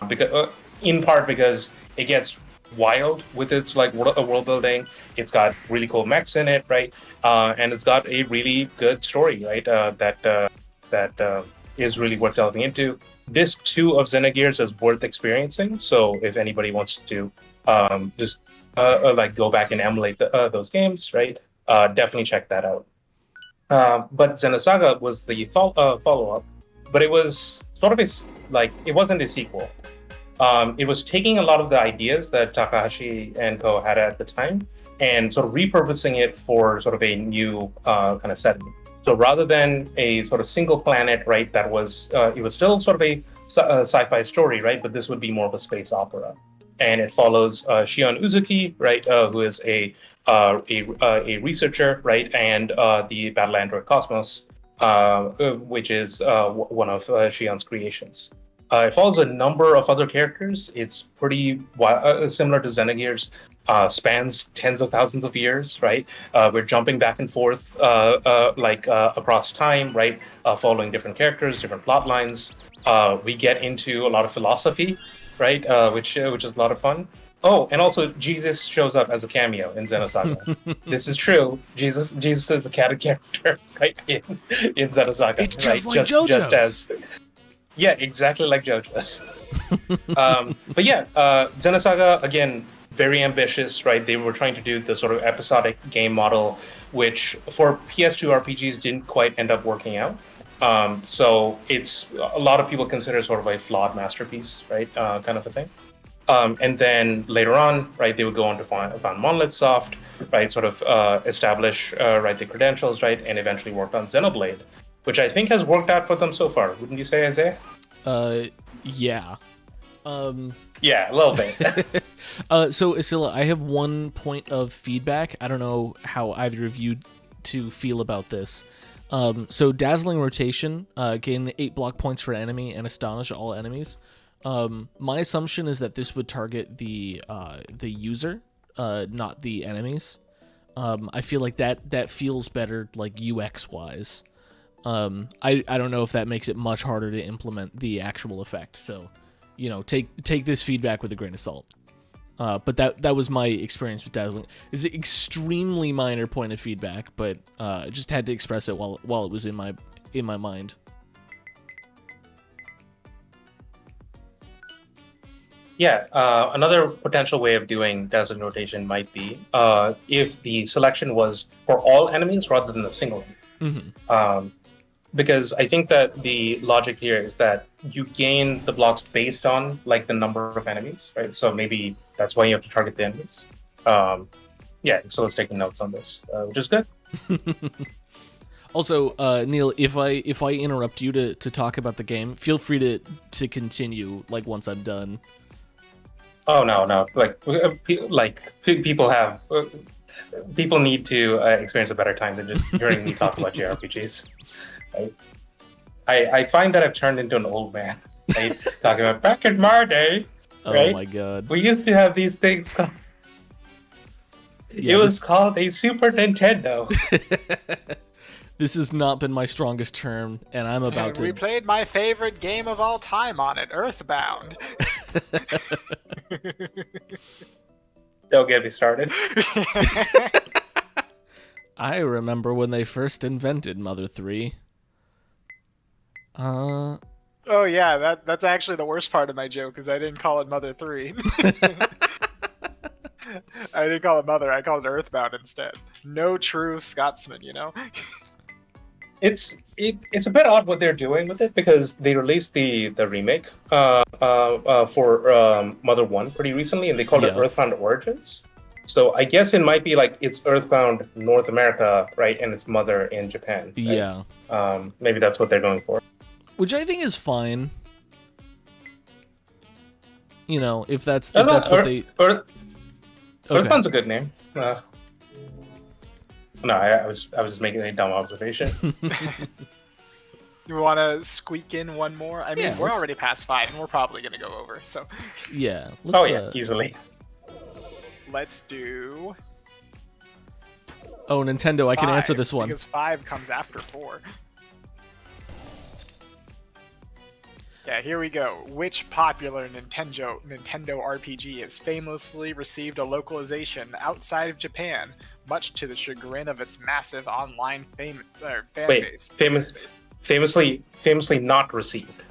because in part because it gets wild with its like world building. It's got really cool mechs in it, right? And it's got a really good story, right? That is really worth delving into. Disc 2 of Xenogears is worth experiencing. So if anybody wants to just like go back and emulate those games, right? Definitely check that out. But Xenosaga was the follow-up, but it was sort of it wasn't a sequel. It was taking a lot of the ideas that Takahashi and Co had at the time and sort of repurposing it for sort of a new kind of setting. So rather than a sort of single planet, right, that was it was still sort of a sci-fi story, right, but this would be more of a space opera, and it follows Shion Uzuki, right, who is a researcher, right, and the battle android Cosmos, which is one of Shion's creations. It follows a number of other characters. It's pretty similar to Xenogears. Spans tens of thousands of years, right? We're jumping back and forth across time, right? Following different characters, different plot lines. We get into a lot of philosophy, right? Which is a lot of fun. Oh, and also Jesus shows up as a cameo in Xenosaga. This is true. Jesus is a canon character, right? In Xenosaga, it's just right? like JoJo's. Just as. Yeah, exactly like JoJo's. But yeah, Xenosaga, again, very ambitious, right? They were trying to do the sort of episodic game model, which for PS2 RPGs didn't quite end up working out. So it's a lot of people consider sort of a flawed masterpiece, right? Kind of a thing. And then later on, right, they would go on to found Monolith Soft, right? Sort of establish right the credentials, right, and eventually worked on Xenoblade, which I think has worked out for them so far. Wouldn't you say, Isaiah? Yeah. Yeah, a little bit. So, Isilla, I have one point of feedback. I don't know how either of you two feel about this. So, Dazzling Rotation, gain 8 block points for enemy and astonish all enemies. My assumption is that this would target the user, not the enemies. I feel like that feels better, like UX-wise. I don't know if that makes it much harder to implement the actual effect. So, take this feedback with a grain of salt. But that was my experience with Dazzling. It's an extremely minor point of feedback, but just had to express it while it was in my mind. Yeah, another potential way of doing Dazzling Rotation might be if the selection was for all enemies rather than a single enemy. Mm-hmm. Because I think that the logic here is that you gain the blocks based on like the number of enemies, right? So maybe that's why you have to target the enemies. Yeah, so let's take notes on this, which is good. Also, Neil, if I interrupt you to talk about the game, feel free to continue like once I'm done. Oh no! People need to experience a better time than just hearing me talk about JRPGs. Right? I find that I've turned into an old man. Right? Talking about back in my day, Oh right? my god. We used to have these things called. Yeah, It was called a Super Nintendo. This has not been my strongest term, and I'm about And we to. played my favorite game of all time on it, Earthbound. Don't get me started. I remember when they first invented Mother 3. Oh yeah, that's actually the worst part of my joke, because I didn't call it Mother 3. I didn't call it Mother, I called it Earthbound instead. No true Scotsman, you know? It's a bit odd what they're doing with it because they released the remake for Mother 1 pretty recently, and they called it Yeah. Earthbound Origins. So I guess it might be like it's Earthbound North America, right, and it's Mother in Japan. Right? Yeah. Maybe that's what they're going for. Which I think is fine. You know, if that's No, what they. Earthbound's a good name. No, I was just making a dumb observation. You want to squeak in one more? I mean, Yeah, we're let's- already past 5, and we're probably going to go over, so Yeah. Oh yeah, easily. let's do Oh, Nintendo, I can 5, answer this one. because 5 comes after 4. Yeah, here we go. Which popular Nintendo RPG has famously received a localization outside of Japan, much to the chagrin of its massive online fan Wait, base? famously not received.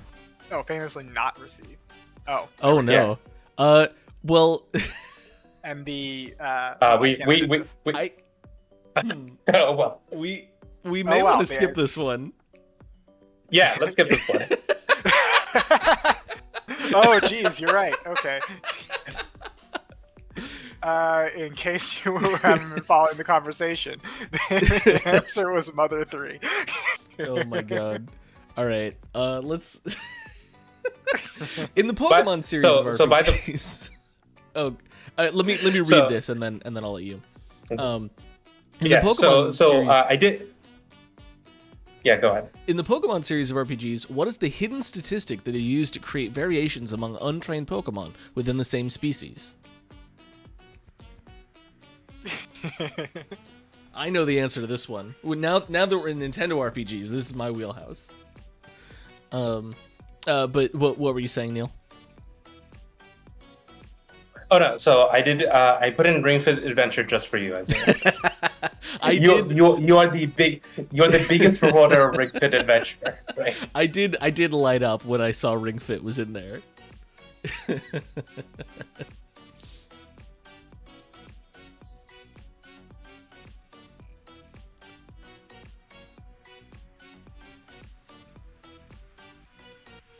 Oh, famously not received. Oh. Oh no. Well, And the We I. oh well. We may well, want to skip Dan. this one. Yeah, let's get this one. Oh, geez, you're right. Okay. In case you haven't been following the conversation, the answer was Mother 3. Oh my god. All right. Let's. In the Pokemon series of so by the- RPGs. Oh, let me read So- this and then I'll let you. In Yeah. the Pokemon series, I did. Yeah, go ahead. in the Pokemon series of RPGs, what is the hidden statistic that is used to create variations among untrained Pokemon within the same species? I know the answer to this one. Now that we're in Nintendo RPGs, this is my wheelhouse. But what were you saying, Neil? Oh no, so I did. I put in Ring Fit Adventure just for you. You are the biggest promoter of Ring Fit Adventure, right? I did light up when I saw Ring Fit was in there.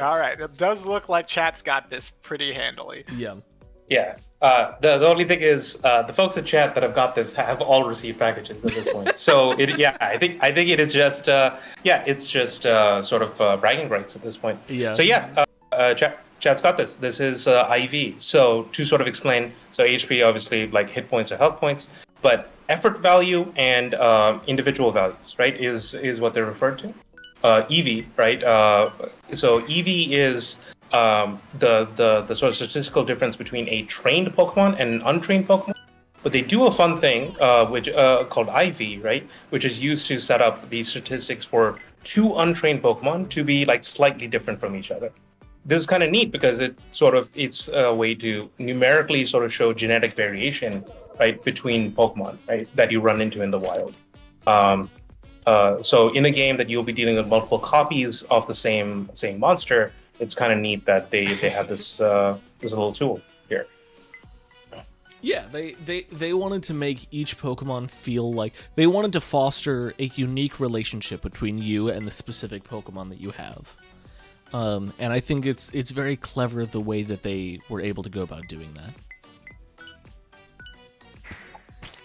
All right, it does look like chat's got this pretty handily. Yeah. Yeah. The only thing is the folks in chat that have got this have all received packages at this point. So I think it is just it's just sort of bragging rights at this point. Yeah. So chat's got this. This is IV. So to sort of explain, so HP obviously like hit points or health points, but effort value and individual values, right, is what they're referred to. EV, right? So EV is the sort of statistical difference between a trained Pokemon and an untrained Pokemon. But they do a fun thing, which called IV, right? Which is used to set up the statistics for two untrained Pokemon to be like slightly different from each other. This is kind of neat because it's a way to numerically sort of show genetic variation, right, between Pokemon, right, that you run into in the wild. So in a game that you'll be dealing with multiple copies of the same monster, it's kind of neat that they have this little tool here. Yeah, they wanted to make each Pokemon feel like they wanted to foster a unique relationship between you and the specific Pokemon that you have. And I think it's very clever the way that they were able to go about doing that.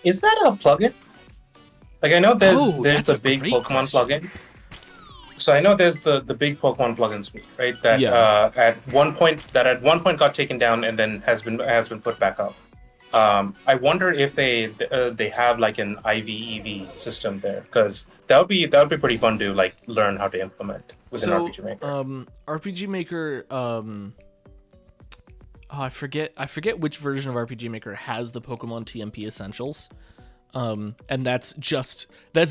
Is that a plugin? Like I know there's that's the a big great Pokemon question. plugin. So I know there's the big Pokemon plugin suite, right? That Yeah. at one point got taken down and then has been put back up. I wonder if they have like an IVEV system there, because that would be pretty fun to like learn how to implement within So, RPG Maker. RPG Maker, oh, I forget which version of RPG Maker has the Pokemon TMP Essentials. And that's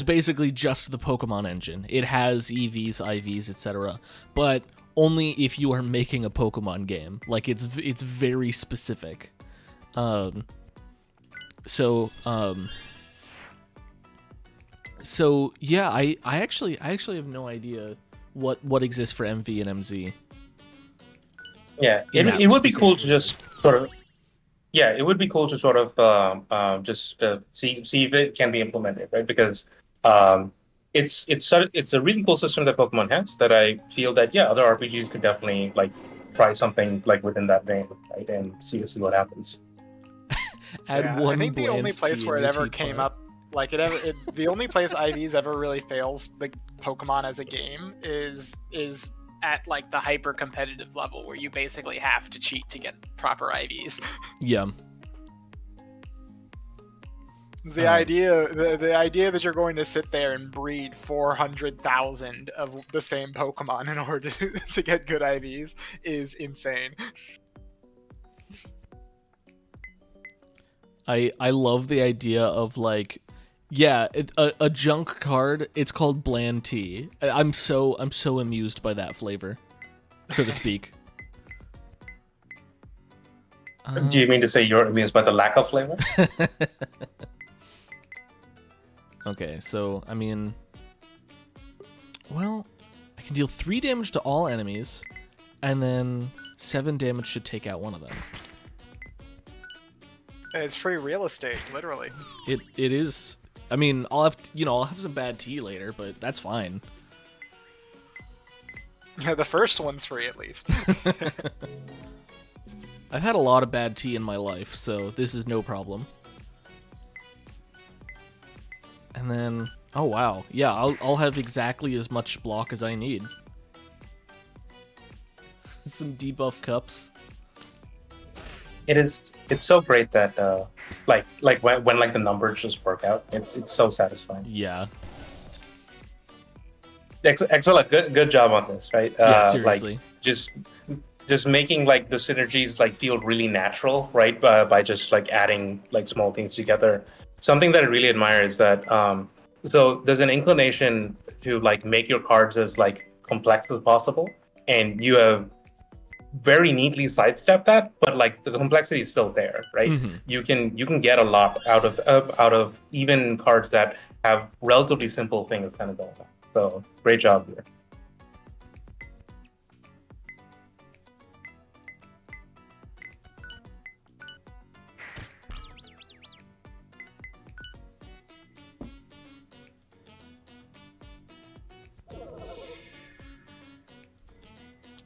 basically just the Pokemon engine. It has EVs, IVs, etc. But only if you are making a Pokemon game. Like it's very specific. So yeah, I actually have no idea what exists for MV and MZ. Yeah, it would be cool to just sort of. Yeah, it would be cool to sort of just see if it can be implemented, right? Because it's a really cool system that Pokemon has that I feel that other RPGs could definitely like try something like within that vein, right? And see what happens. Add one I think the only bland place T where in it your ever teapot. came up, like the only place IVs ever really fails the Pokemon as a game is at like the hyper competitive level where you basically have to cheat to get proper IVs. Yeah. The idea that you're going to sit there and breed 400,000 of the same Pokemon in order to get good IVs is insane. I love the idea of like, yeah, a junk card. It's called bland tea. I'm so amused by that flavor, so to speak. Do you mean to say you're amused by the lack of flavor? Okay, so I mean, well, I can deal 3 damage to all enemies, and then 7 damage should take out one of them. It's free real estate, literally. It is. I mean, I'll have some bad tea later, but that's fine. Yeah, the first one's free at least. I've had a lot of bad tea in my life, so this is no problem. And then, oh wow, yeah, I'll have exactly as much block as I need. Some debuff cups. It's so great that like when like the numbers just work out, it's so satisfying. Yeah. Excellent, good job on this, right? Yeah, seriously. Like just making like the synergies like feel really natural, right? By just like adding like small things together. Something that I really admire is that so there's an inclination to like make your cards as like complex as possible, and you have very neatly sidestepped that, but like the complexity is still there, right? Mm-hmm. You can get a lot out of even cards that have relatively simple things kind of going on. So great job here.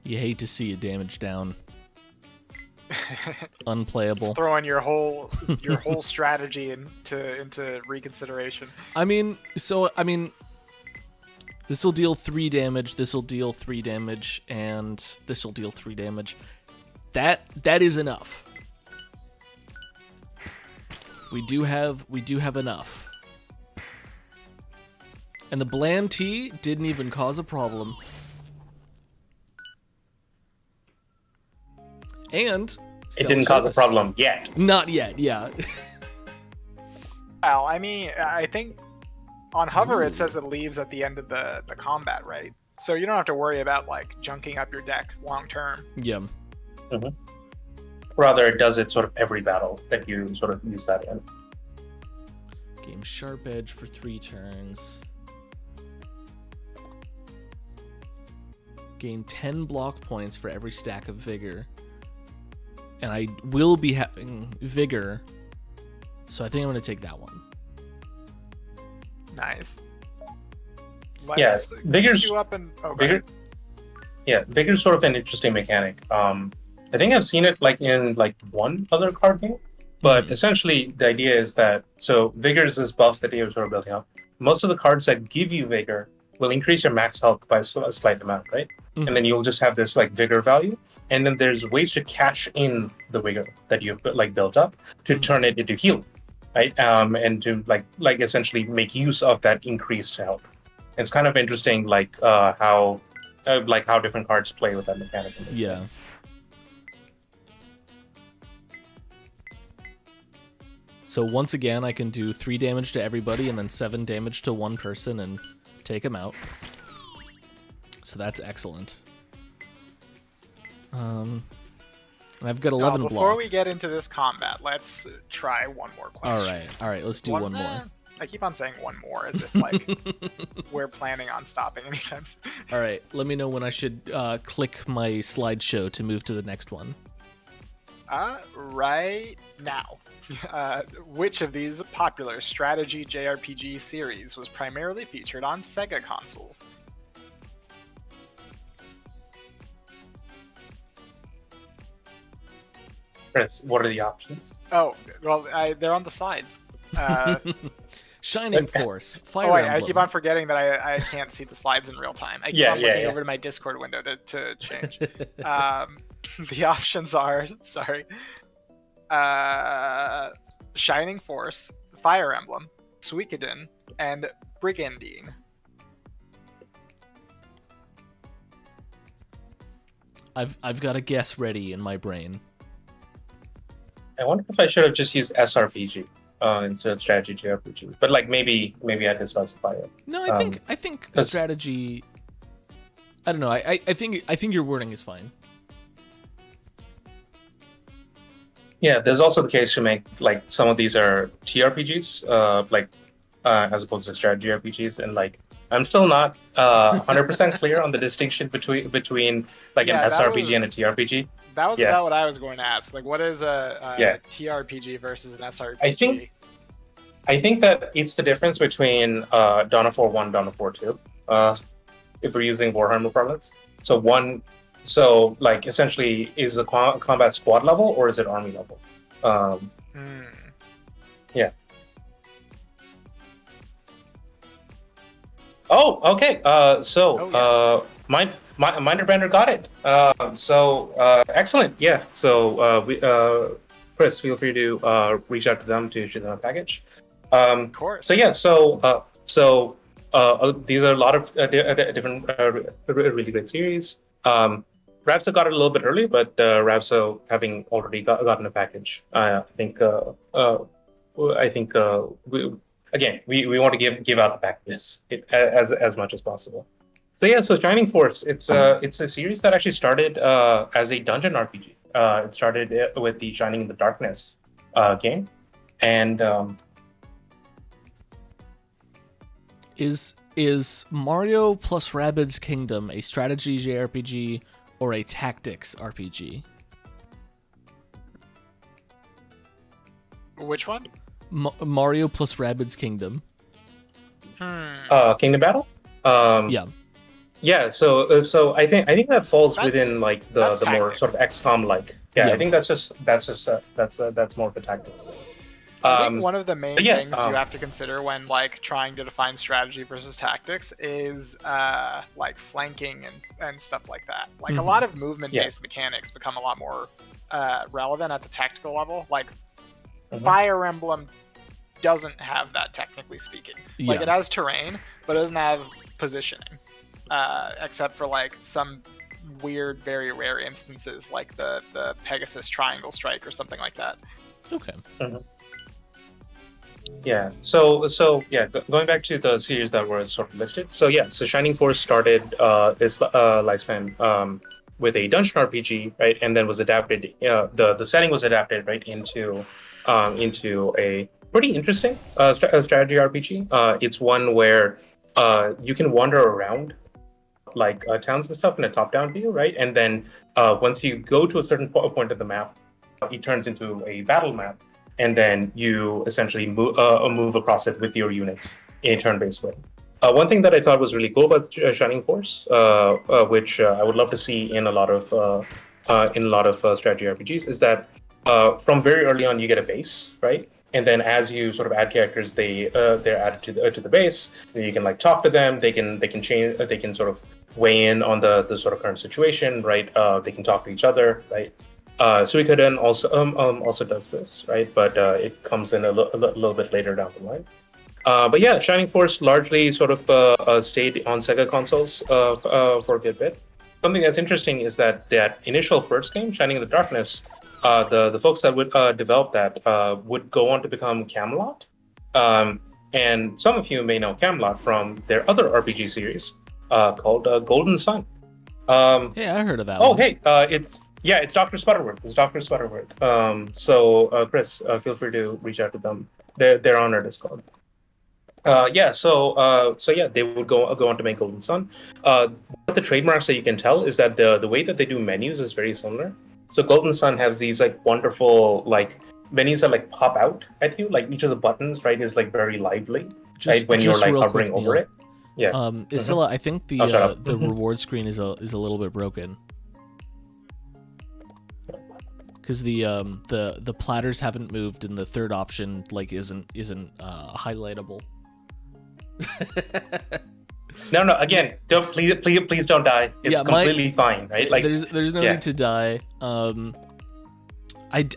You hate to see a damage down. Unplayable. It's throwing your whole strategy into reconsideration. I mean, this will deal 3 damage, this will deal 3 damage, and this will deal 3 damage. That is enough. We do have enough. And the bland tea didn't even cause a problem. And it didn't cause a problem yet. Not yet, yeah. Well, I mean, I think on hover it says it leaves at the end of the combat, right? So you don't have to worry about like junking up your deck long term. Yeah. Mm-hmm. Rather, it does it sort of every battle that you sort of use that in. Game Sharp Edge for 3 turns. Gain 10 block points for every stack of Vigor. And I will be having Vigor, so I think I'm going to take that one. Nice. Let's Vigor's you up and Vigor. Yeah, Vigor's sort of an interesting mechanic. I think I've seen it like in like one other card game, but essentially the idea is that Vigor is this buff that you're sort of building up. Most of the cards that give you Vigor will increase your max health by a slight amount, right? Mm-hmm. And then you'll just have this like Vigor value. And then there's ways to cash in the Vigor that you've like built up to turn it into heal, right? And to like essentially make use of that increased health. It's kind of interesting, like how like how different cards play with that mechanic. In this Yeah. game. So once again, I can do 3 damage to everybody and then 7 damage to one person and take him out. So that's excellent. And I've got 11 block. Before we get into this combat, let's try one more question. All right, let's do one more. I keep on saying one more as if like we're planning on stopping anytime soon. All right, let me know when I should click my slideshow to move to the next one. Right now. Which of these popular strategy JRPG series was primarily featured on Sega consoles? Chris, what are the options? Oh, well, they're on the slides. Shining Okay. Force, Fire Wait, Emblem. I keep on forgetting that I can't see the slides in real time. I keep on looking over to my Discord window to change. The options are, Shining Force, Fire Emblem, Suikoden, and Brigandine. I've got a guess ready in my brain. I wonder if I should have just used SRPG instead of strategy JRPG. But like maybe I had to specify it. No, I think strategy. I don't know. I think your wording is fine. Yeah, there's also the case to make like some of these are TRPGs, as opposed to strategy RPGs, and like I'm still not 100% clear on the distinction between like an SRPG and a TRPG. That was about what I was going to ask. Like, what is a TRPG versus an SRPG? I think that it's the difference between Dawn of War 1, Dawn of War 2, if we're using Warhammer parlance. So like essentially, is the combat squad level or is it army level? Yeah. Oh, okay. Minderbrander got it. Excellent. Yeah. So Chris, feel free to reach out to them to issue them a package. Of course. So yeah. These are a lot of different really great series. Rapso got it a little bit early, but Rapso having already gotten a package, I think we want to give out the packages as much as possible. So yeah, so Shining Force, it's a series that actually started as a dungeon RPG. It started with the Shining in the Darkness game, and is Mario plus Rabbids Kingdom a strategy JRPG or a tactics RPG? Which one? Mario plus Rabbids Kingdom. Kingdom Battle. Yeah. Yeah. So I think that falls within like the more sort of XCOM like. Yeah, I think that's more of the tactics. I think one of the main things you have to consider when like trying to define strategy versus tactics is like flanking and stuff like that. Like a lot of movement-based mechanics become a lot more relevant at the tactical level. Like Fire Emblem doesn't have that, technically speaking. Like it has terrain, but it doesn't have positioning, except for like some weird, very rare instances, like the Pegasus Triangle Strike or something like that. Okay. Yeah. So going back to the series that were sort of listed. So Shining Force started its lifespan with a dungeon RPG, right, and then was adapted. The setting was adapted right into a pretty interesting strategy RPG. It's one where you can wander around like towns and stuff in a top-down view, right, and then once you go to a certain point of the map, it turns into a battle map. And then you essentially move across it with your units in a turn-based way. One thing that I thought was really cool about Shining Force, which I would love to see in a lot of strategy RPGs, is that from very early on you get a base, right? And then as you sort of add characters, they're added to the base. Then you can like talk to them. They can change. They can sort of weigh in on the sort of current situation, right? They can talk to each other, right? Suikoden also does this, right? But it comes in a little bit later down the line. But yeah, Shining Force largely sort of stayed on Sega consoles for a good bit. Something that's interesting is that initial first game, Shining in the Darkness, the folks that would develop that would go on to become Camelot. And some of you may know Camelot from their other RPG series called Golden Sun. Hey, I heard of that Oh, one. hey, it's Dr. Sputterworth. It's Dr. Sputterworth. So Chris, feel free to reach out to them. They're on our Discord. So yeah, they would go on to make Golden Sun. What the trademarks that you can tell is that the way that they do menus is very similar. So Golden Sun has these like wonderful like menus that like pop out at you. Like each of the buttons, right, is like very lively, right, when you're like real hovering quick, over Neil. it. Yeah. Isilla, I think Oh, shut up. the reward screen is a little bit broken. Because the platters haven't moved and the third option like isn't highlightable. No, again, don't please don't die. It's completely fine, right? Like there's no need to die. I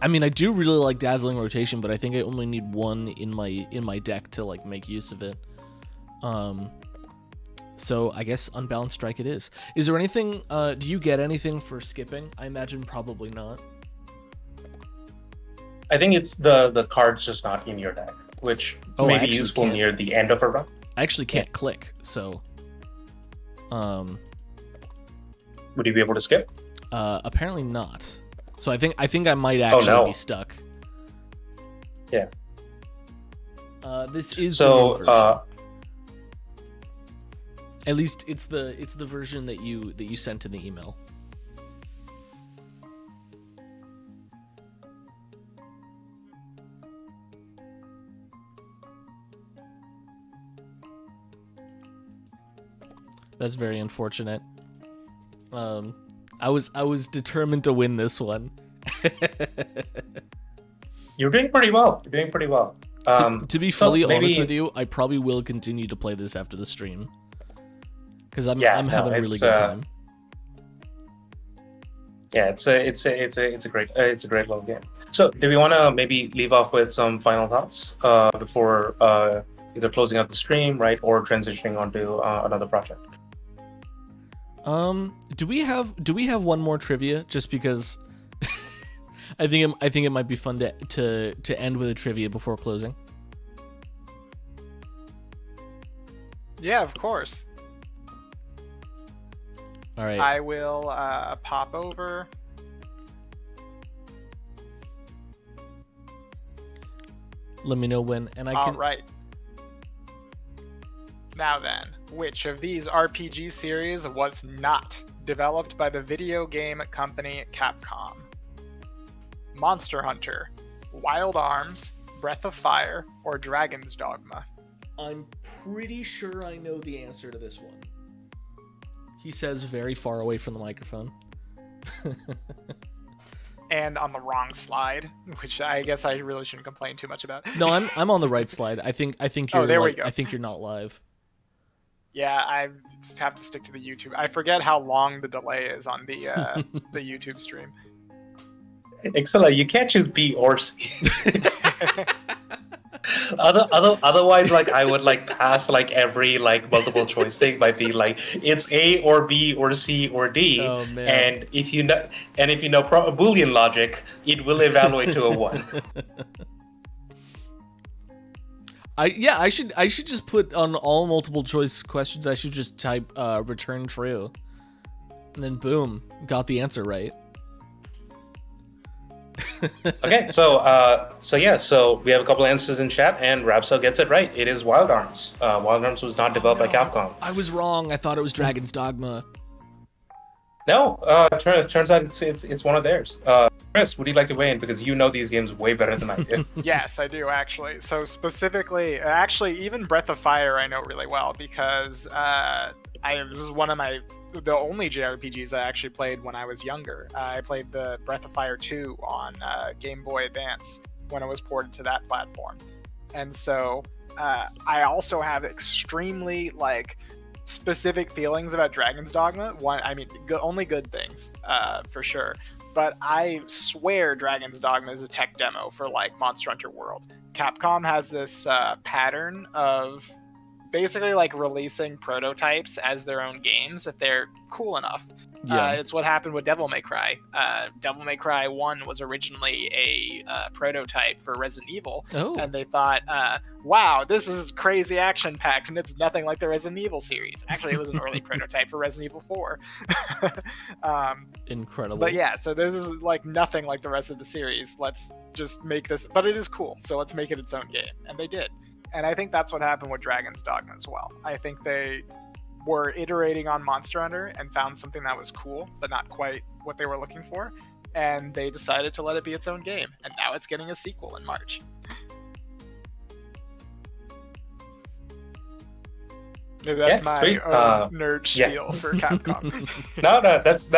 mean I do really like Dazzling Rotation, but I think I only need one in my deck to like make use of it. So I guess Unbalanced Strike it is. Is there anything? Do you get anything for skipping? I imagine probably not. I think it's the card's just not in your deck, which may be useful near the end of a run. I actually can't click, so would you be able to skip? Apparently not. So I think I might actually be stuck. Yeah. This is the new version. At least it's the version that you sent in the email. That's very unfortunate. I was determined to win this one. You're doing pretty well. To be fully honest with you, I probably will continue to play this after the stream because I'm having a really good time. Yeah, it's a great little game. So, do we want to maybe leave off with some final thoughts before either closing out the stream, right, or transitioning onto another project? Do we have one more trivia? Just because I think it might be fun to end with a trivia before closing. Yeah, of course. All right. I will pop over. Let me know when, and I can. All right. Now then, which of these RPG series was not developed by the video game company Capcom? Monster Hunter, Wild Arms, Breath of Fire, or Dragon's Dogma? I'm pretty sure I know the answer to this one. He says very far away from the microphone. And on the wrong slide, which I guess I really shouldn't complain too much about. No, I'm on the right slide. I think you're. Oh, there we go. I think you're not live. Yeah, I just have to stick to the YouTube. I forget how long the delay is on the the YouTube stream. Excellent. You can't choose B or C. Otherwise, like I would like pass like every like multiple choice thing by being like it's A or B or C or D. Oh, man. And if you know Boolean logic, it will evaluate to a 1. I should just put on all multiple choice questions. I should just type return true, and then boom, got the answer right. Okay, so we have a couple answers in chat, and Rapso gets it right. It is Wild Arms. Wild Arms was not developed by Capcom. I was wrong. I thought it was Dragon's Dogma. No, turns out it's one of theirs. Chris, would you like to weigh in, because you know these games way better than I do? Yes, I do actually. So specifically, actually, even Breath of Fire I know really well because this is one of the only JRPGs I actually played when I was younger. I played the Breath of Fire 2 on Game Boy Advance when it was ported to that platform, and so I also have extremely specific feelings about Dragon's Dogma. Only good things for sure. But I swear Dragon's Dogma is a tech demo for Monster Hunter World. Capcom has this pattern of basically like releasing prototypes as their own games if they're cool enough. Yeah. It's what happened with Devil May Cry. Devil May Cry 1 was originally a prototype for Resident Evil, Oh. and they thought, wow, this is crazy action-packed, and it's nothing like the Resident Evil series. Actually, it was an early prototype for Resident Evil 4. Incredible. But yeah, so this is like nothing like the rest of the series. Let's just make this, but it is cool, so let's make it its own game. And they did. And I think that's what happened with Dragon's Dogma as well. I think they were iterating on Monster Hunter and found something that was cool, but not quite what they were looking for. And they decided to let it be its own game. And now it's getting a sequel in March. That's my nerd spiel for Capcom. No, that's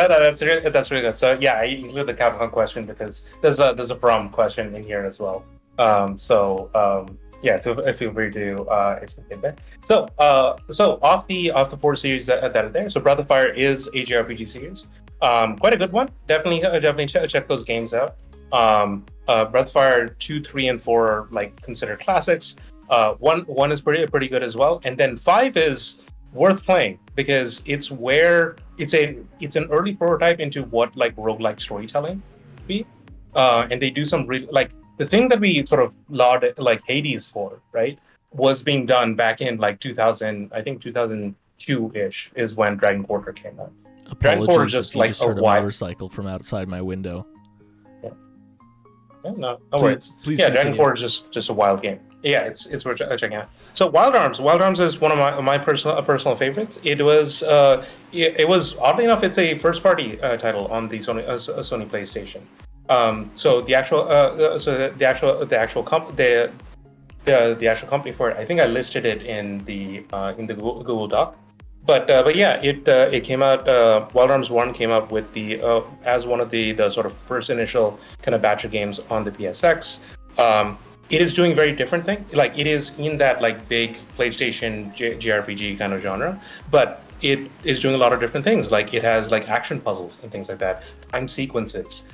really good. So yeah, I include the Capcom question because there's a prom question in here as well. Yeah, feel free to explain feedback. So off the 4 series that are there, so Breath of Fire is a JRPG series. Quite a good one. Definitely check those games out. Breath of Fire 2, 3, and 4 are like considered classics. One is pretty good as well, and then 5 is worth playing because it's an early prototype into what like roguelike storytelling be, and they do some really like the thing that we sort of lauded like Hades for, right, was being done back in like 2000, I think 2002-ish is when Dragon Quarter came out. Dragon Quarter is Apologies just if you like just a heard a wide. motorcycle from outside my window. No worries. Please yeah, Dragon continue. Quarter is just a wild game. Yeah, it's worth checking out. So Wild Arms is one of my personal favorites. It was oddly enough, it's a first party title on the Sony PlayStation. So the actual company for it, I think I listed it in the Google Doc. But yeah, it came out. Wild Arms 1 came out with the as one of the sort of first initial kind of batch of games on the PSX. It is doing very different thing. Like it is in that like big PlayStation JRPG kind of genre, but it is doing a lot of different things. Like it has like action puzzles and things like that, time sequences.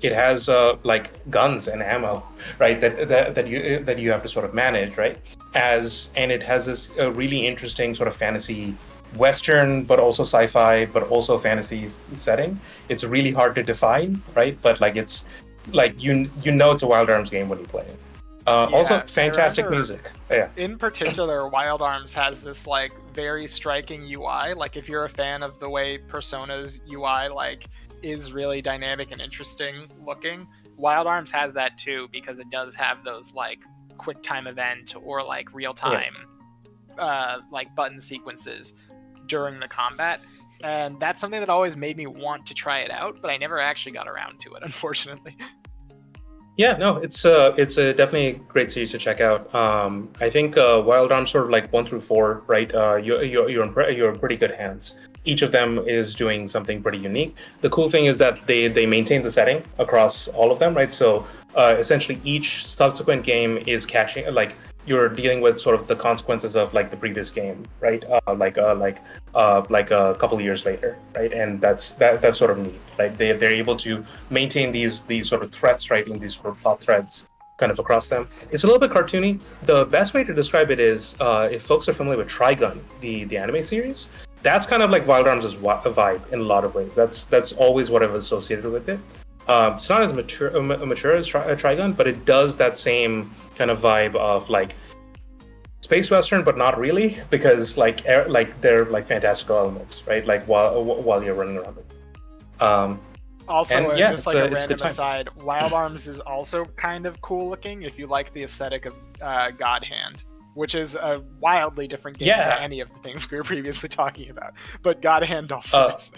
It has like guns and ammo, right? That you have to sort of manage, right? And it has this really interesting sort of fantasy Western, but also sci-fi, but also fantasy setting. It's really hard to define, right? But like it's like you know it's a Wild Arms game when you play it. Also, fantastic music. Yeah. In particular, Wild Arms has this like very striking UI. Like if you're a fan of the way Persona's UI like is really dynamic and interesting looking, Wild Arms has that too because it does have those like quick time event or like real time like button sequences during the combat. And that's something that always made me want to try it out, but I never actually got around to it, unfortunately. Yeah, no, it's a definitely a great series to check out. I think Wild Arms sort of like 1 through 4, right? You're in pretty good hands. Each of them is doing something pretty unique. The cool thing is that they maintain the setting across all of them, right? So essentially, each subsequent game is catching like you're dealing with sort of the consequences of like the previous game, right? Like a couple of years later, right? And that's sort of neat, right? They're able to maintain these sort of threats, right? In these sort of plot threads kind of across them. It's a little bit cartoony. The best way to describe it is if folks are familiar with Trigun, the anime series, that's kind of like Wild Arms' vibe in a lot of ways. That's always what I've associated with it. It's not as mature as Trigun, but it does that same kind of vibe of like space western, but not really, because like they're like fantastical elements, right? Like while you're running around it. Also, yeah, just like a it's random good time. aside, Wild Arms is also kind of cool looking if you like the aesthetic of God Hand, which is a wildly different game to any of the things we were previously talking about. But God Hand also is.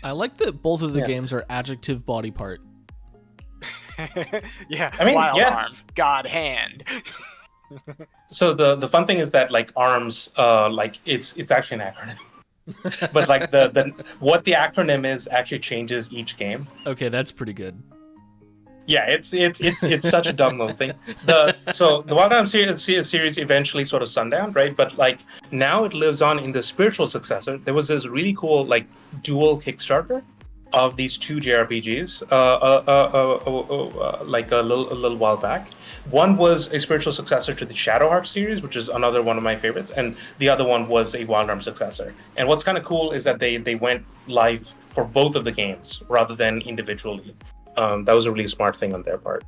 I like that both of the games are adjective body part. Yeah, I mean, Wild Arms, God Hand. So the fun thing is that like arms, like it's actually an acronym, but like the what the acronym is actually changes each game. Okay, that's pretty good. Yeah, it's such a dumb little thing. So the Wild Arms series eventually sort of sundown, right? But like now it lives on in the spiritual successor. There was this really cool like dual Kickstarter of these two JRPGs like a little while back. One was a spiritual successor to the Shadow Heart series, which is another one of my favorites, and the other one was a Wild Arms successor. And what's kind of cool is that they went live for both of the games rather than individually. That was a really smart thing on their part.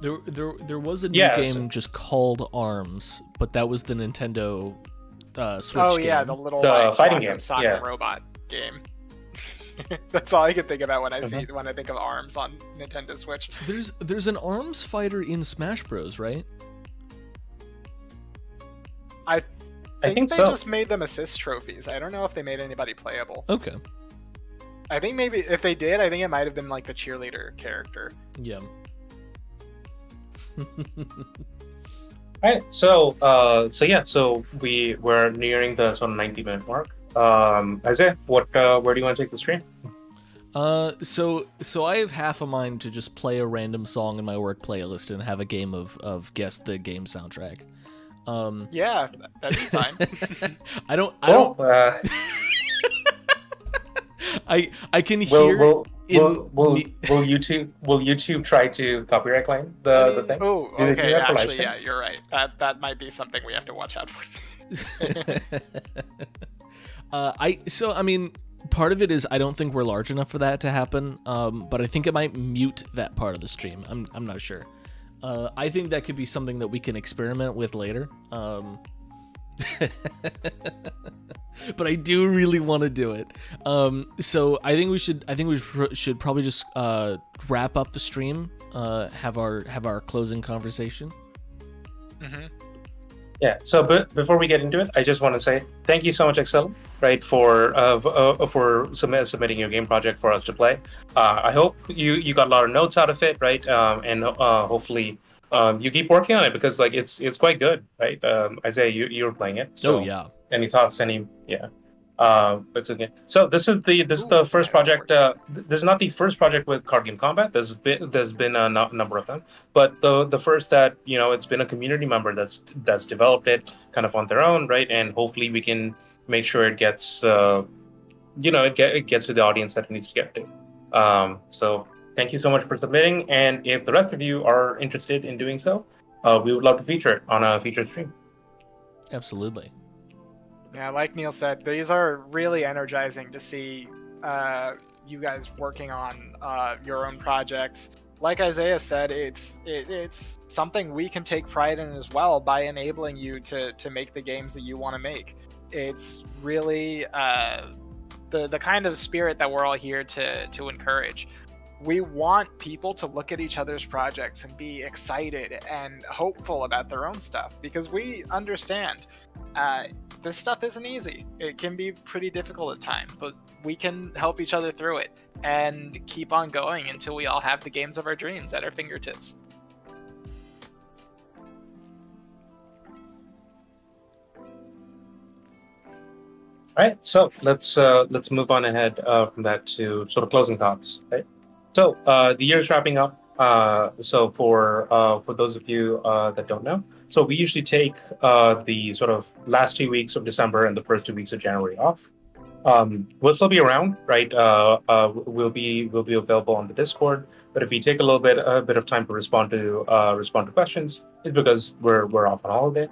There was a new game just called Arms, but that was the Nintendo Switch Oh game. yeah, the little The fighting Gotham game, Sonic yeah. robot game. That's all I can think about when I think of Arms on Nintendo Switch. There's an Arms fighter in Smash Bros, right? I think they so. just made them assist trophies. I don't know if they made anybody playable. Okay. I think maybe if they did, I think it might have been like the cheerleader character. Yeah. All right, so we're nearing the sort of 90-minute mark. Isaiah, where do you want to take the stream? So I have half a mind to just play a random song in my work playlist and have a game of guess the game soundtrack. Yeah, that'd be fine. I don't. I can hear. Will YouTube try to copyright claim the thing? Oh, Do they do okay. that for Actually, live yeah, streams? you're right. That might be something we have to watch out for. I mean, part of it is I don't think we're large enough for that to happen. But I think it might mute that part of the stream. I'm not sure. I think that could be something that we can experiment with later. But I do really want to do it. So I think we should probably just wrap up the stream. Have our closing conversation. Mm-hmm. Yeah. So, before we get into it, I just want to say thank you so much, Excel, right, for submitting your game project for us to play. I hope you got a lot of notes out of it, right? And hopefully you keep working on it because like it's quite good, right? Isaiah, you were playing it. So Oh yeah. Any thoughts? It's okay. So this is the first project. This is not the first project with Card Game Combat. There's been a number of them, but the first that it's been a community member that's developed it kind of on their own, right? And hopefully we can make sure it gets it gets to the audience that it needs to get to. So thank you so much for submitting, and if the rest of you are interested in doing so, we would love to feature it on a featured stream. Absolutely. Yeah, like Neil said, these are really energizing to see you guys working on your own projects. Like Isaiah said, it's something we can take pride in as well by enabling you to make the games that you want to make. It's really the kind of spirit that we're all here to encourage. We want people to look at each other's projects and be excited and hopeful about their own stuff because we understand this stuff isn't easy. It can be pretty difficult at times, but we can help each other through it and keep on going until we all have the games of our dreams at our fingertips. All right, so let's move on ahead from that to sort of closing thoughts, right? So the year is wrapping up. So for those of you that don't know, so we usually take the sort of last 2 weeks of December and the first 2 weeks of January off. We'll still be around, right? We'll be available on the Discord. But if we take a bit of time to respond to questions, it's because we're off on holiday.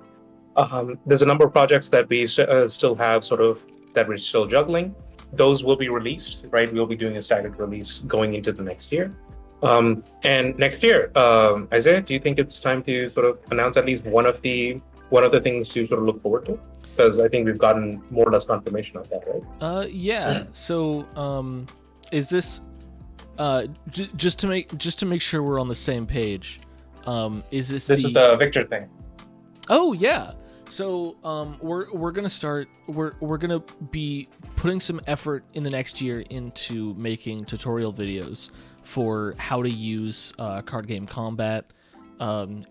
There's a number of projects that we still have that we're still juggling. Those will be released, right? We'll be doing a staggered release going into the next year. And next year, Isaiah, do you think it's time to sort of announce at least one of the things to sort of look forward to? Because I think we've gotten more or less confirmation of that, right? Yeah. So, is this just to make sure we're on the same page? Is this is the Victor thing? Oh yeah. So we're gonna start. We're gonna be putting some effort in the next year into making tutorial videos for how to use Card Game Combat, and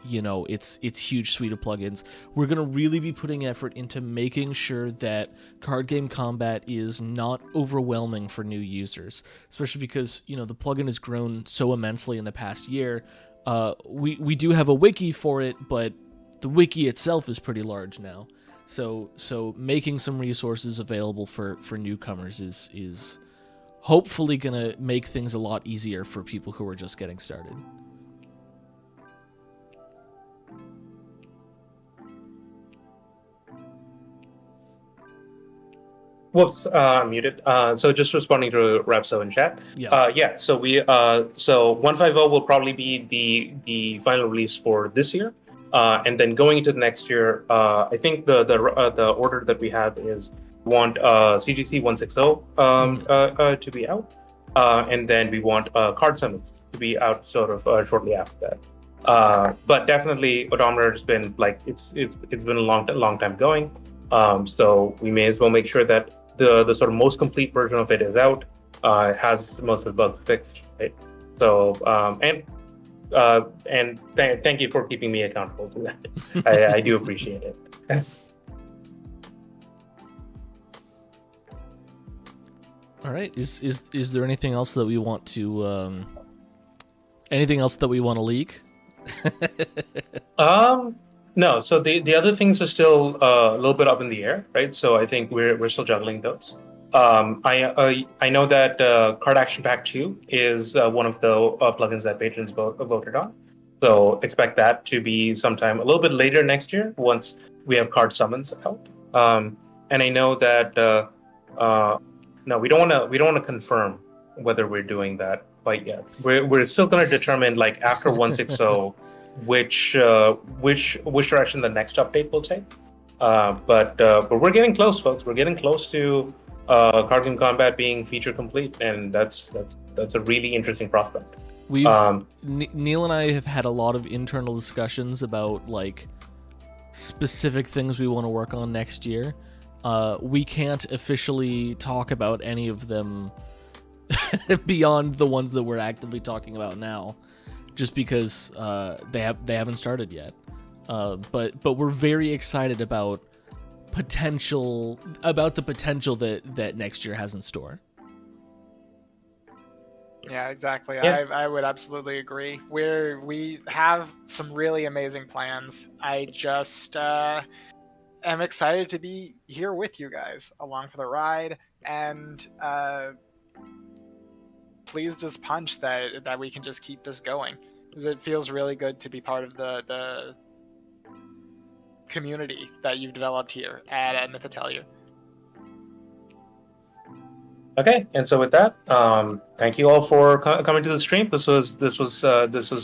its huge suite of plugins. We're gonna really be putting effort into making sure that Card Game Combat is not overwhelming for new users, especially because the plugin has grown so immensely in the past year. We do have a wiki for it, but the wiki itself is pretty large now. So making some resources available for newcomers is hopefully gonna make things a lot easier for people who are just getting started. Whoops, muted. So just responding to Rapso in chat. Yeah. Yeah. So so 150 will probably be the final release for this year, and then going into the next year, I think the order that we have is we want CGC 160 to be out, and then we want Card Summons to be out sort of shortly after that. But definitely, Odometer has been like it's been a long time going. So we may as well make sure that the sort of most complete version of it is out, has most of the bugs fixed, right? So thank you for keeping me accountable to that. I do appreciate it. All right. Is there anything else that we want to leak? No. So the other things are still a little bit up in the air, right? So I think we're still juggling those. I know that Card Action Pack 2 is one of the plugins that patrons voted on. So expect that to be sometime a little bit later next year once we have Card Summons out. And I know that no, we don't want to confirm whether we're doing that quite yet. We're still going to determine like after 160 which direction the next update will take. But we're getting close, folks. We're getting close to Card Game Combat being feature complete, and that's a really interesting prospect. We've Neil and I have had a lot of internal discussions about like specific things we want to work on next year. We can't officially talk about any of them beyond the ones that we're actively talking about now, just because they haven't started yet. But we're very excited about the potential that next year has in store. Yeah, exactly. Yeah. I would absolutely agree. We have some really amazing plans. I just am excited to be here with you guys along for the ride, and please just punch that we can just keep this going. It feels really good to be part of the community that you've developed here at MythAtelier. Okay, and so with that, thank you all for coming to the stream. This was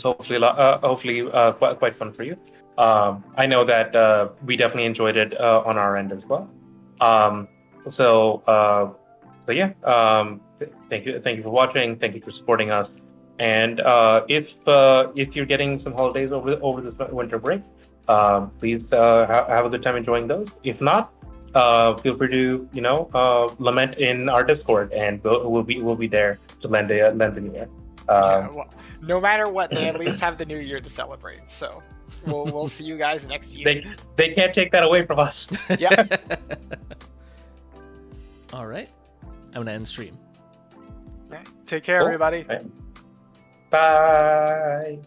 hopefully quite fun for you. I know that we definitely enjoyed it on our end as well. So yeah, thank you for watching. Thank you for supporting us. And if you're getting some holidays over this winter break, please have a good time enjoying those. If not, feel free to lament in our Discord, and we'll be there to lend an ear. Well, no matter what, they at least have the new year to celebrate. So we'll see you guys next year. They can't take that away from us. Yeah. All right, I'm gonna end stream. Take care, Cool. everybody. Bye.